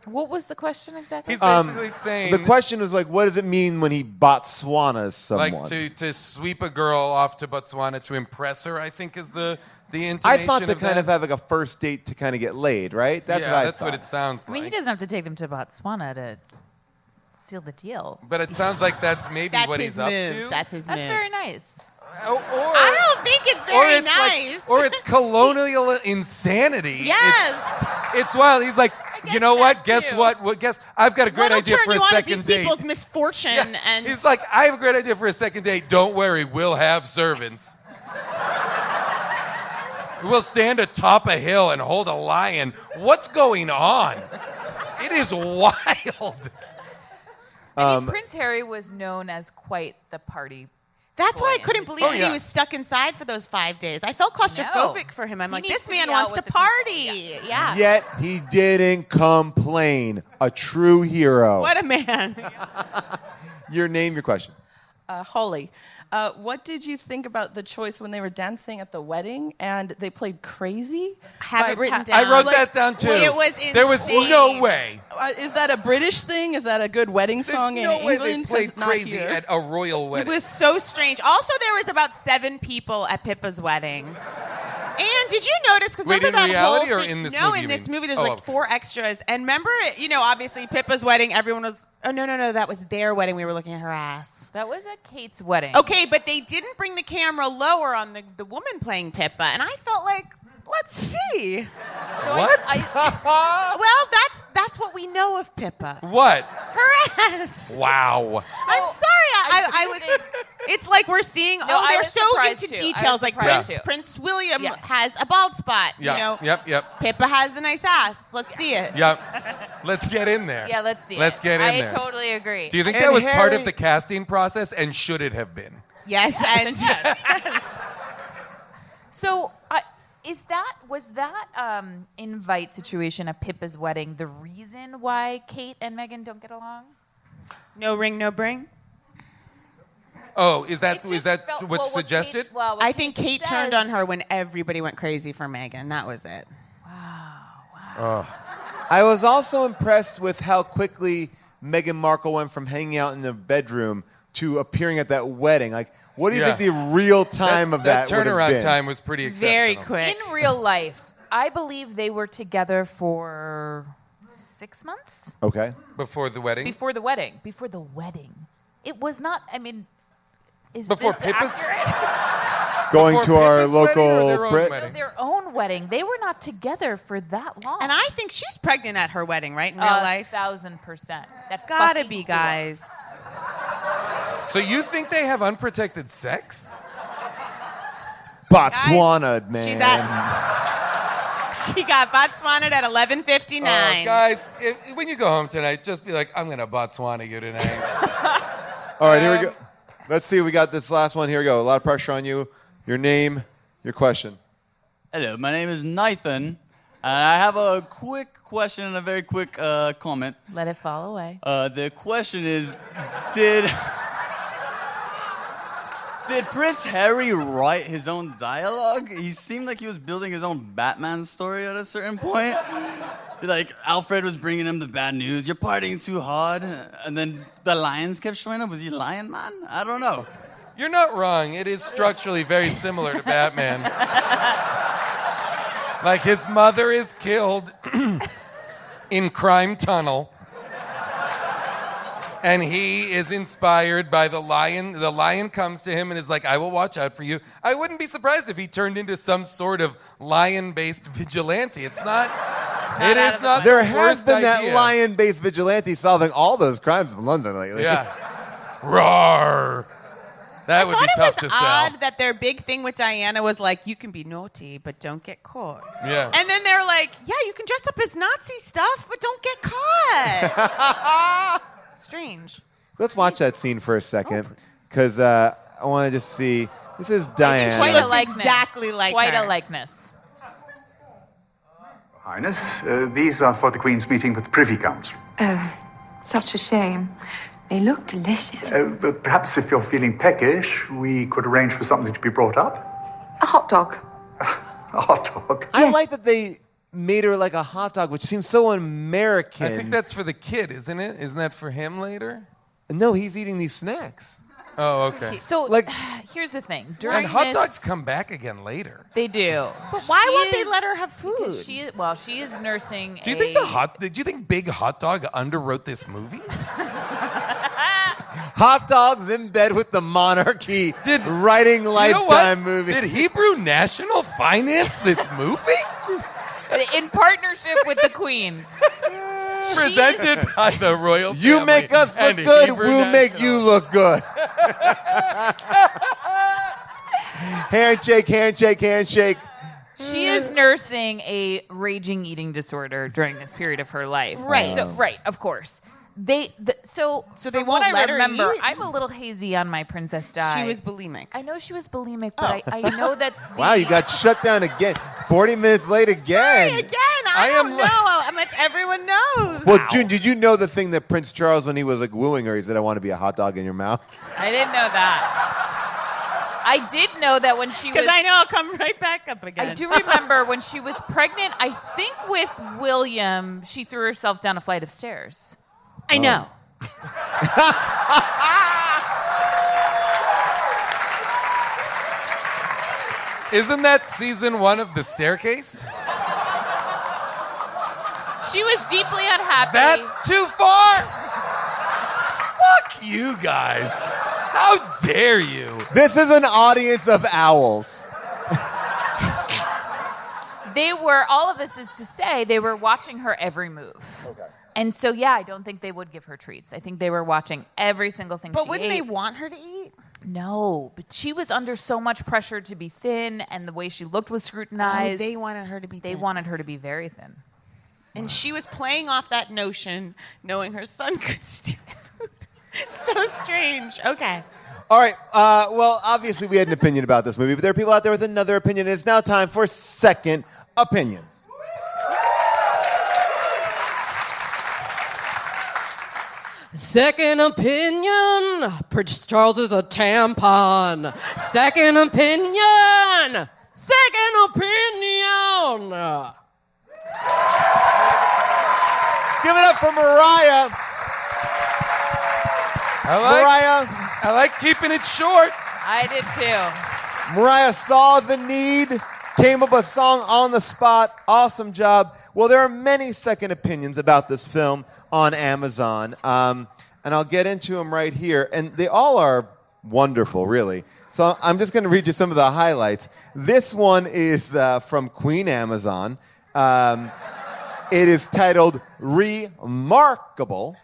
What was the question exactly? He's basically saying... The question was like, what does it mean when he Botswanas someone? Like to sweep a girl off to Botswana to impress her, I think is the intonation. I thought to of kind that. of have like a first date to kind of get laid, right? That's what I that's thought. what it sounds I like. mean, he doesn't have to take them to Botswana to seal the deal. But it sounds like that's maybe what he's up to. That's his move. That's very nice. I don't think it's very nice. Or it's colonial insanity. Yes. It's wild. He's like, you know what? Guess what? Guess I've got a great idea for a second date. These people's misfortune. Yeah. And He's like, I have a great idea for a second date. Don't worry, we'll have servants. We'll stand atop a hill and hold a lion. What's going on? It is wild. I mean, Prince Harry was known as quite the party. That's why I couldn't believe that he was stuck inside for those 5 days. I felt claustrophobic for him. I'm like, this man wants to party. Yeah. Yet he didn't complain. A true hero. What a man. Your name, your question. Holly, what did you think about the choice when they were dancing at the wedding and they played Crazy? I have it written down. I wrote that down too. It was insane. There was no way. Is that a British thing? Is that a good wedding song in There's no way England? they played 'Cause not Crazy here. at a royal It wedding. was so strange. Also, there was about 7 people at Pippa's wedding. And did you notice? Because Wait, remember in that reality whole or thing? in this no, movie, in you this mean? movie, there's Oh, like okay. 4 extras. And remember, obviously Pippa's wedding. Everyone was, oh no, that was their wedding. We were looking at her ass. That was at Kate's wedding. Okay, but they didn't bring the camera lower on the woman playing Pippa, and I felt like, let's see. So What? Well, that's what we know of Pippa. What? Her ass. Wow. I'm sorry. I was. It's like we're seeing. I they're was so surprised into too. I was details. Like surprised too. Prince William Yes. has a bald spot. Yeah. Yep. Pippa has a nice ass. Let's see it. Yep. Let's get in there. Yeah, let's see. Let's get in there. I totally agree. Do you think And that was part of Harry- the casting process, and should it have been? Yes, and yes. So, was that invite situation at Pippa's wedding the reason why Kate and Meghan don't get along? No ring, no bring. Oh, is that It just felt- what's well, what suggested? Kate- well, what I think Kate turned says- on her when everybody went crazy for Meghan. That was it. I was also impressed with how quickly Meghan Markle went from hanging out in the bedroom to appearing at that wedding. Like, what do you Yeah. think the real time of that would have turnaround been? time was pretty exceptional. Very quick. In real life, I believe they were together for 6 months Okay. Before the wedding? before the wedding. Before the wedding, it was not. I mean, is Before this Pippa's? accurate? Going Before to our Pippa's wedding or local their own Brit. wedding? Their own wedding. They were not together for that long. And I think she's pregnant at her wedding, right? In real life. 1,000%. That Gotta fucking be, whore. guys. So you think they have unprotected sex? Botswana, man. She's at. She got Botswana'd at 11:59. Guys, when you go home tonight, just be like, I'm going to Botswana you tonight. All right, here we go. Let's see. We got this last one. Here we go. A lot of pressure on you. Your name, your question. Hello, my name is Nathan, and I have a quick question and a very quick comment. Let it fall away. The question is, did Prince Harry write his own dialogue? He seemed like he was building his own Batman story at a certain point. Like, Alfred was bringing him the bad news. You're partying too hard. And then the lions kept showing up. Was he Lion Man? I don't know. You're not wrong. It is structurally very similar to Batman. Like, his mother is killed in Crime Tunnel. And he is inspired by the lion. The lion comes to him and is like, I will watch out for you. I wouldn't be surprised if he turned into some sort of lion-based vigilante. It's not It is not There the has worst been that idea. lion-based vigilante solving all those crimes in London lately. Yeah. Roar. That would be tough to sell. Odd that their big thing with Diana was like, you can be naughty, but don't get caught. Yeah. And then they're like, yeah, you can dress up as Nazi stuff, but don't get caught. Strange. Let's watch that scene for a second, because I want to just see. This is Diana. Quite a likeness. Exactly like Quite her. a likeness. Highness, these are for the Queen's meeting with the Privy Council. Oh, such a shame. They look delicious. But perhaps if you're feeling peckish, we could arrange for something to be brought up. A hot dog. A hot dog. I like that they made her like a hot dog, which seems so American. I think that's for the kid, isn't it? Isn't that for him later? No, he's eating these snacks. Oh, okay. So, Like- here's the thing. During And hot this, dogs come back again later. They do. But why She won't they is- let her have food? because she is nursing. Do you think do you think Big Hot Dog underwrote this movie? Hot dogs in bed with the monarchy. Writing You know what? Lifetime movie. Did Hebrew National finance this movie? in partnership with the Queen? Presented by the royal family. You make us look and good, Hebrew we'll make National. you look good. Handshake, handshake, handshake. She is nursing a raging eating disorder during this period of her life. Right. So, right, of course. So they from won't what I let her remember, eat? I'm a little hazy on my Princess Di. She was bulimic. I know she was bulimic, but I know that. Wow, you got shut down again. 40 minutes late again. Sorry, again, I don't know how much everyone knows. Well, June, did you know the thing that Prince Charles, when he was like wooing her, he said, "I want to be a hot dog in your mouth"? I didn't know that. I did know that when she was. Because I know I'll come right back up again. I do remember when she was pregnant, I think with William, she threw herself down a flight of stairs. I know. Isn't that season 1 of The Staircase? She was deeply unhappy. That's too far. Fuck you guys. How dare you? This is an audience of owls. They were, all of this is to say, they were watching her every move. Okay. And so, yeah, I don't think they would give her treats. I think they were watching every single thing But she wouldn't ate. they want her to eat? No, but she was under so much pressure to be thin, and the way she looked was scrutinized. They wanted her to be They thin. wanted her to be very thin. And she was playing off that notion, knowing her son could steal food. So strange. Okay. All right. Well, obviously we had an opinion about this movie, but there are people out there with another opinion. It's now time for second opinions. Second opinion, Prince Charles is a tampon. Second opinion. Second opinion. Give it up for Mariah. I like keeping it short. I did too. Mariah saw the need, came up with a song on the spot. Awesome job. Well, there are many second opinions about this film on Amazon, and I'll get into them right here. And they all are wonderful, really. So I'm just going to read you some of the highlights. This one is from Queen Amazon. It is titled Remarkable.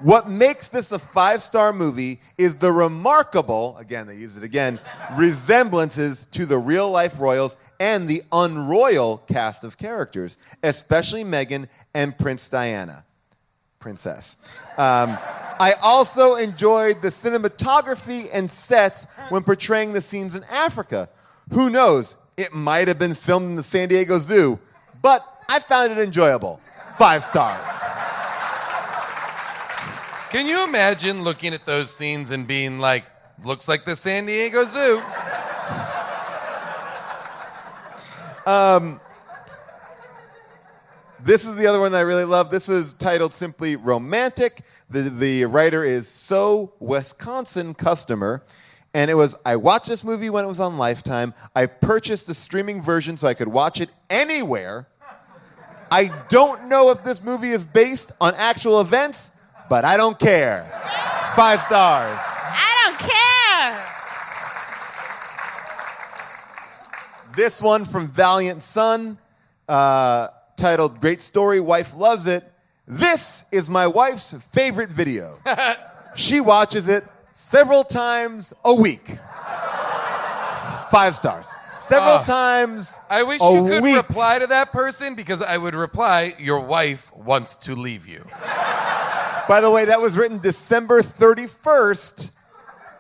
What makes this a 5-star movie is the remarkable, again, they use it again, resemblances to the real-life royals and the unroyal cast of characters, especially Meghan and Princess. I also enjoyed the cinematography and sets when portraying the scenes in Africa. Who knows? It might have been filmed in the San Diego Zoo, but I found it enjoyable. 5 stars. Can you imagine looking at those scenes and being like, looks like the San Diego Zoo? This is the other one I really love. This is titled simply Romantic. The writer is So Wisconsin Customer. And it was, I watched this movie when it was on Lifetime. I purchased the streaming version so I could watch it anywhere. I don't know if this movie is based on actual events, but I don't care. 5 stars. I don't care. This one from Valiant Son, titled Great Story, Wife Loves It. This is my wife's favorite video. She watches it several times a week. 5 stars. Several times I wish a you could week. reply to that person because I would reply, your wife wants to leave you. By the way, that was written December 31st,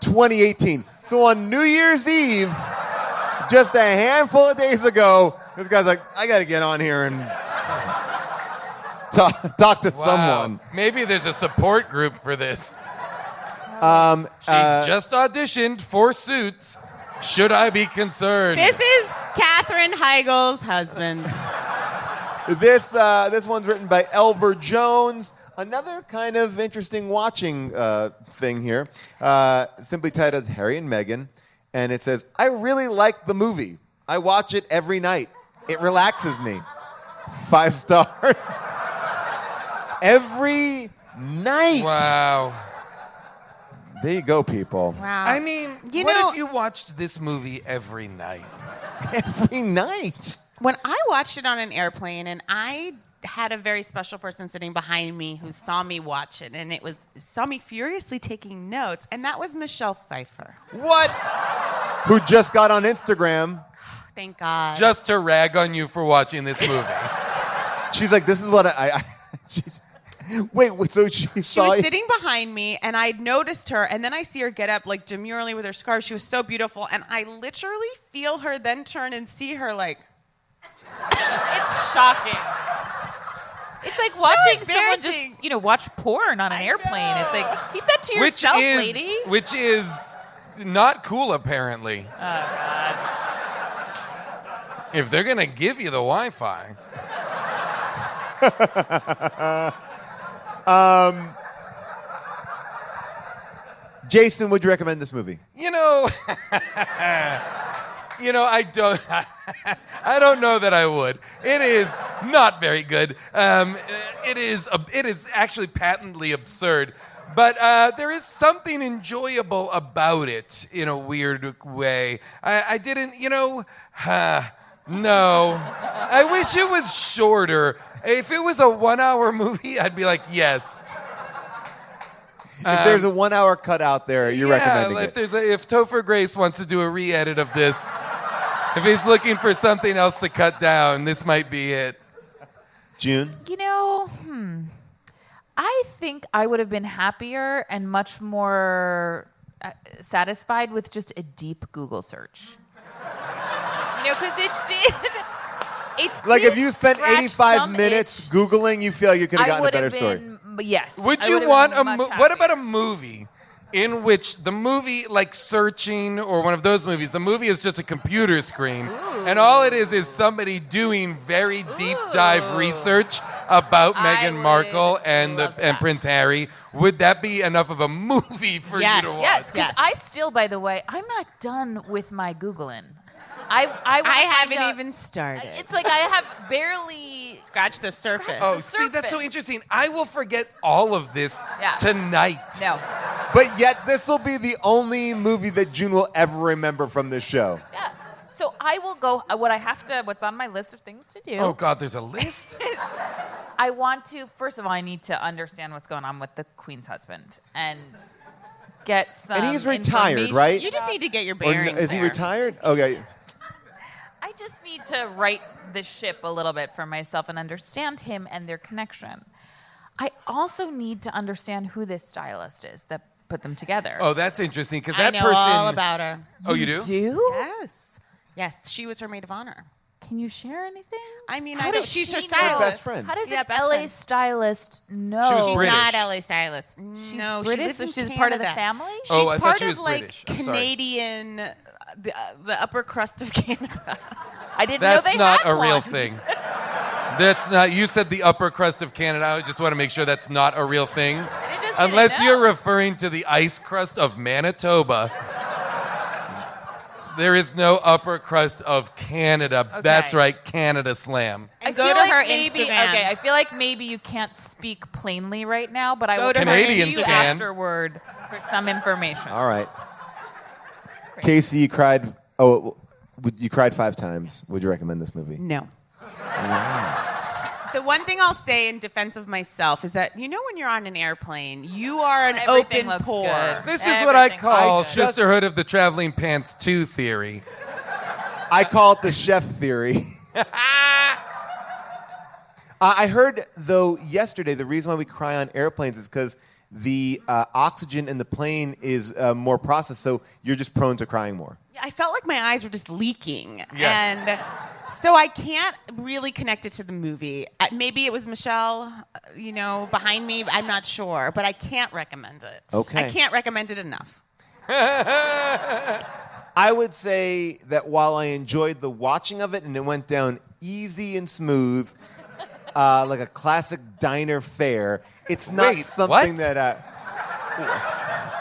2018. So on New Year's Eve, just a handful of days ago, this guy's like, I got to get on here and talk to someone. Maybe there's a support group for this. She's just auditioned for Suits. Should I be concerned? This is Katherine Heigl's husband. This one's written by Elver Jones. Another kind of interesting watching thing here. Simply titled Harry and Meghan. And it says, I really like the movie. I watch it every night. It relaxes me. 5 stars. Every night. Wow. There you go, people. Wow. I mean, what if you watched this movie every night? Every night? When I watched it on an airplane, and I had a very special person sitting behind me who saw me watch it, and saw me furiously taking notes, and that was Michelle Pfeiffer. What? Who just got on Instagram. Thank God. Just to rag on you for watching this movie. She's like, this is what Wait, so she saw was you? sitting behind me, and I noticed her, and then I see her get up, like, demurely with her scarf. She was so beautiful, and I literally feel her then turn and see her, like... It's shocking. It's like So watching someone embarrassing. just, watch porn on an airplane. It's like, keep that to yourself, lady. Which is not cool, apparently. Oh, God. If they're going to give you the Wi-Fi. Jason, would you recommend this movie? I don't know that I would. It is not very good. It is actually patently absurd. But there is something enjoyable about it in a weird way. I didn't, no. I wish it was shorter. If it was a 1-hour movie, I'd be like, yes. If there's a 1-hour cut out there, you're recommending it. If Topher Grace wants to do a re-edit of this, if he's looking for something else to cut down, this might be it. June? I think I would have been happier and much more satisfied with just a deep Google search. Because it did. Like if you spent 85 minutes Googling, you feel you could have gotten a better story. Yes. Would you want what about a movie in which the movie, like Searching or one of those movies, the movie is just a computer screen, and all it is somebody doing very deep dive research about Meghan Markle and Prince Harry? Would that be enough of a movie for you to watch? Yes, because I still, by the way, I'm not done with my Googling. I haven't even started. It's like I have barely scratched the surface. See, that's so interesting. I will forget all of this tonight. No. But yet, this will be the only movie that June will ever remember from this show. Yeah. So I will go. What's on my list of things to do? Oh God, there's a list. I want to. First of all, I need to understand what's going on with the Queen's husband and get some. And he's retired, right? You just need to get your Or bearings. is he there. retired? Okay. I just need to right the ship a little bit for myself and understand him and their connection. I also need to understand who this stylist is that put them together. Oh, that's interesting because that I know person. all about her. Oh, you do? Yes, she was her maid of honor. Can you share anything? I mean, How I know does she's she her know? stylist. Best friend. How does Yeah, an best LA friend. stylist know? She was She's British. not LA stylist. She's No, British, she lives so in she's part of the Canada. family? She's Oh, I thought part she was of like British. I'm sorry. Canadian, the upper crust of Canada. I didn't That's know they not had a real one. thing. That's not. You said the upper crust of Canada. I just want to make sure that's not a real thing. just Unless didn't you're know. referring to the ice crust of Manitoba. There is no upper crust of Canada. Okay. That's right, Canada Slam. And I go feel to like her maybe, Instagram. Okay, I feel like maybe you can't speak plainly right now, but I Go will to her turn to Canadians you can. afterward for some information. All right. Casey, you cried. Oh, You cried 5 times. Would you recommend this movie? No. The one thing I'll say in defense of myself is that, when you're on an airplane, you are an Everything open looks pore. good. This is what I call just- Sisterhood of the Traveling Pants 2 theory. I call it the chef theory. I heard, though, yesterday, the reason why we cry on airplanes is because the oxygen in the plane is more processed, so you're just prone to crying more. I felt like my eyes were just leaking. Yes. And so I can't really connect it to the movie. Maybe it was Michelle, behind me. I'm not sure. But I can't recommend it. Okay. I can't recommend it enough. I would say that while I enjoyed the watching of it and it went down easy and smooth, like a classic diner fare, it's not Wait, something what? that...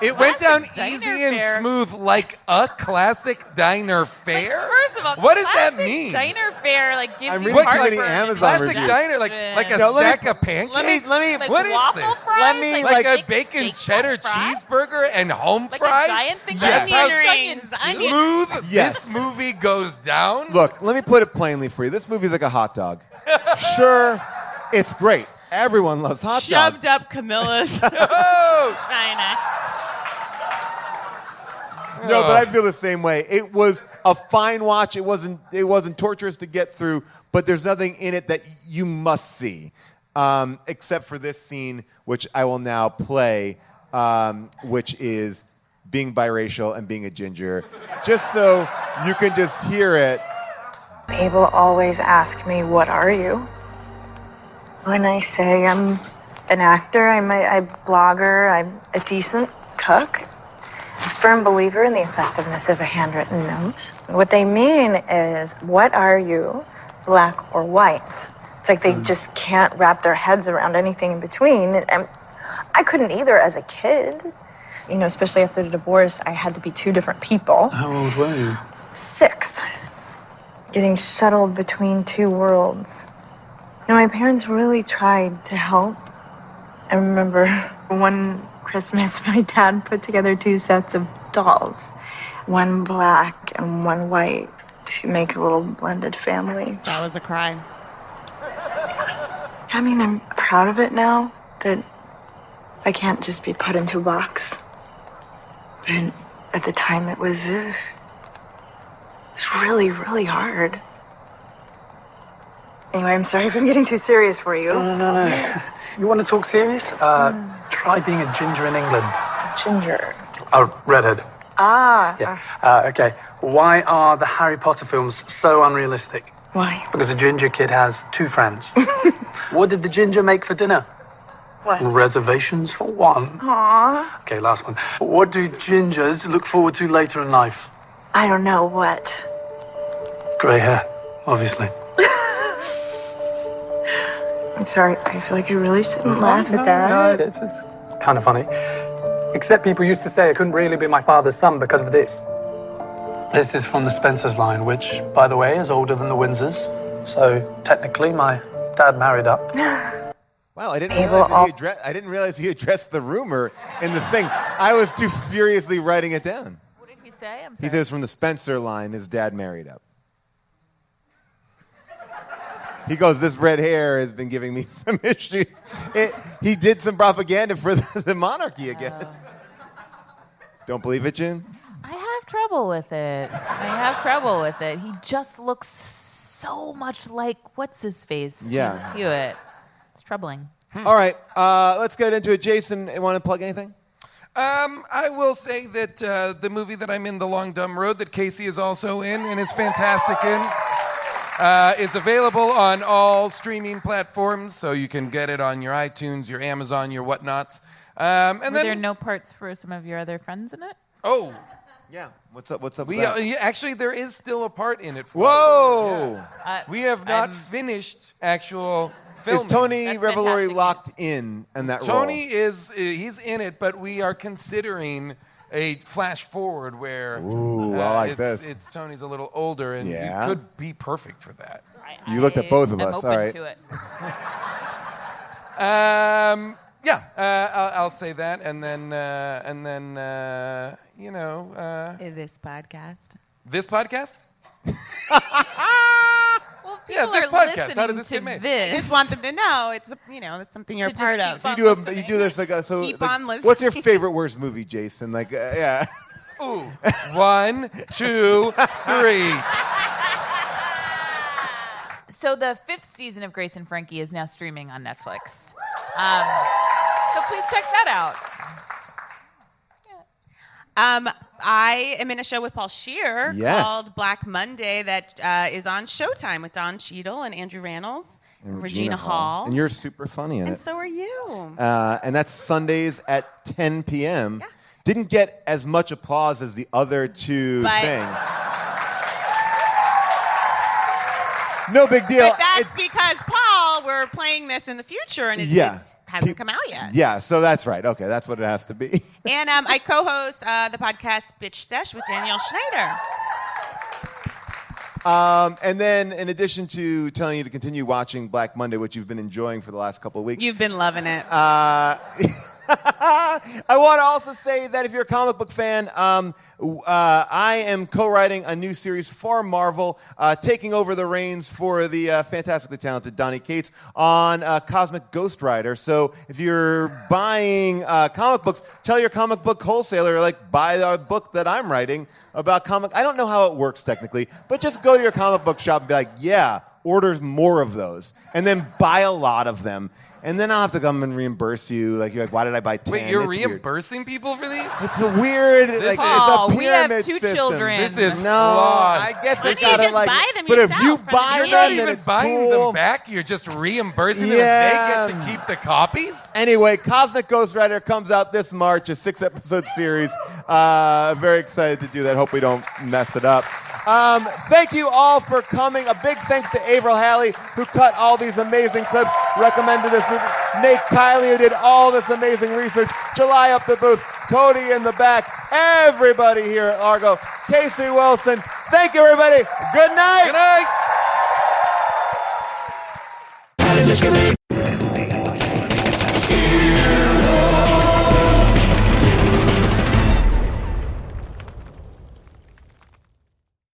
It went down diner easy and fare. smooth like a classic diner fare? First of all, what does that classic mean? Diner fare gives I'm you reading too heartburn. many Amazon Classic reviews. diner, like a No, let me- stack of pancakes? let me- Like what is waffle this? fries? Let me, Like a big bacon steak cheddar fries? cheeseburger and home Like fries? a giant thing Yes. of Onion onions. rings. Smooth Yes. this movie goes down? Look, let me put it plainly for you. This movie's like a hot dog. Sure, it's great. Everyone loves hot dogs. Shoved up Camilla's Oh! China. No, but I feel the same way. It was a fine watch. It wasn't torturous to get through, but there's nothing in it that you must see, except for this scene, which I will now play, which is being biracial and being a ginger, just so you can just hear it. People always ask me, "What are you?" When I say I'm an actor, I'm a blogger, I'm a decent cook. A firm believer in the effectiveness of a handwritten note. What they mean is, what are you, black or white? It's like they just can't wrap their heads around anything in between. And I couldn't either as a kid. Especially after the divorce, I had to be 2 different people. How old were you? 6. Getting shuttled between 2 worlds. My parents really tried to help. I remember one Christmas, my dad put together 2 sets of dolls, one black and one white, to make a little blended family. That was a cry. I'm proud of it now, that I can't just be put into a box. But at the time, it was really, really hard. Anyway, I'm sorry if I'm getting too serious for you. No. You want to talk serious? Try being a ginger in England. Ginger. Oh, redhead. Ah. Yeah. Okay. Why are the Harry Potter films so unrealistic? Why? Because the ginger kid has 2 friends. What did the ginger make for dinner? What? Reservations for 1. Aw. Okay, last one. What do gingers look forward to later in life? I don't know what. Grey hair, obviously. I'm sorry. I feel like I really shouldn't laugh at that. No, it's kind of funny. Except people used to say I couldn't really be my father's son because of this. This is from the Spencers line, which, by the way, is older than the Windsors. So technically, my dad married up. Wow, I didn't realize he addressed the rumor in the thing. I was too furiously writing it down. What did he say? I'm He sorry. says from the Spencer line, his dad married up. He goes, this red hair has been giving me some issues. He did some propaganda for the monarchy again. Don't believe it, June? I have trouble with it. He just looks so much like what's his face? Yeah. James Hewitt. It's troubling. All right, let's get into it. Jason, you want to plug anything? I will say that the movie that I'm in, The Long Dumb Road, that Casey is also in and is fantastic in, is available on all streaming platforms, so you can get it on your iTunes, your Amazon, your whatnots. Were there no parts for some of your other friends in it? Oh. Yeah. What's up with Yeah, that? actually, there is still a part in it. For Whoa! Yeah. We have not finished actual filming. Is Tony Revolori locked in that role? Tony he's in it, but we are considering a flash forward where Ooh, I like this. It's Tony's a little older, and Yeah. you could be perfect for that. You looked at both of us. open All right. to it. I'll say that, and then This podcast. This podcast? People this are podcast. How did listening this to get made? I just want them to know it's that's something you're To just part keep of. on You do this like so. Keep like, on listening. what's your favorite worst movie, Jason? Like, yeah. Ooh. 1, 2, 3. So the 5th season of Grace and Frankie is now streaming on Netflix. So please check that out. I am in a show with Paul Scheer Yes. called Black Monday that is on Showtime with Don Cheadle and Andrew Rannells and Regina Hall. And you're super funny in And it. so are you. And that's Sundays at 10 p.m. Didn't get as much applause as the other two But- things. No big deal. But that's because, Paul, we're playing this in the future and it hasn't come out yet. Yeah, so that's right. Okay, that's what it has to be. And I co-host the podcast Bitch Sesh with Danielle Schneider. And then, in addition to telling you to continue watching Black Monday, which you've been enjoying for the last couple of weeks, You've been loving it. I want to also say that if you're a comic book fan, I am co-writing a new series for Marvel, taking over the reins for the fantastically talented Donny Cates on Cosmic Ghost Rider. So if you're buying comic books, tell your comic book wholesaler, like, buy the book that I'm writing about comic. I don't know how it works technically, but just go to your comic book shop and be like, yeah, order more of those, and then buy a lot of them. And then I'll have to come and reimburse you. Like, you're like, why did I buy 10? Wait, you're It's weird. reimbursing people for these? It's a weird, This like, it's a we have pyramid 2 system. children. This is No, flawed. I guess Why it's don't you not just like. buy them But if yourself you from buy You're them, not then even it's buying cool. them back. You're just reimbursing them Yeah. and they get to keep the copies? Anyway, Cosmic Ghost Rider comes out this March, a 6-episode series. Very excited to do that. Hope we don't mess it up. Thank you all for coming. A big thanks to Avril Halley, who cut all these amazing clips, recommended this movie. Nate Kiley, who did all this amazing research. July up the booth. Cody in the back. Everybody here at Largo. Casey Wilson. Thank you, everybody. Good night. Good night.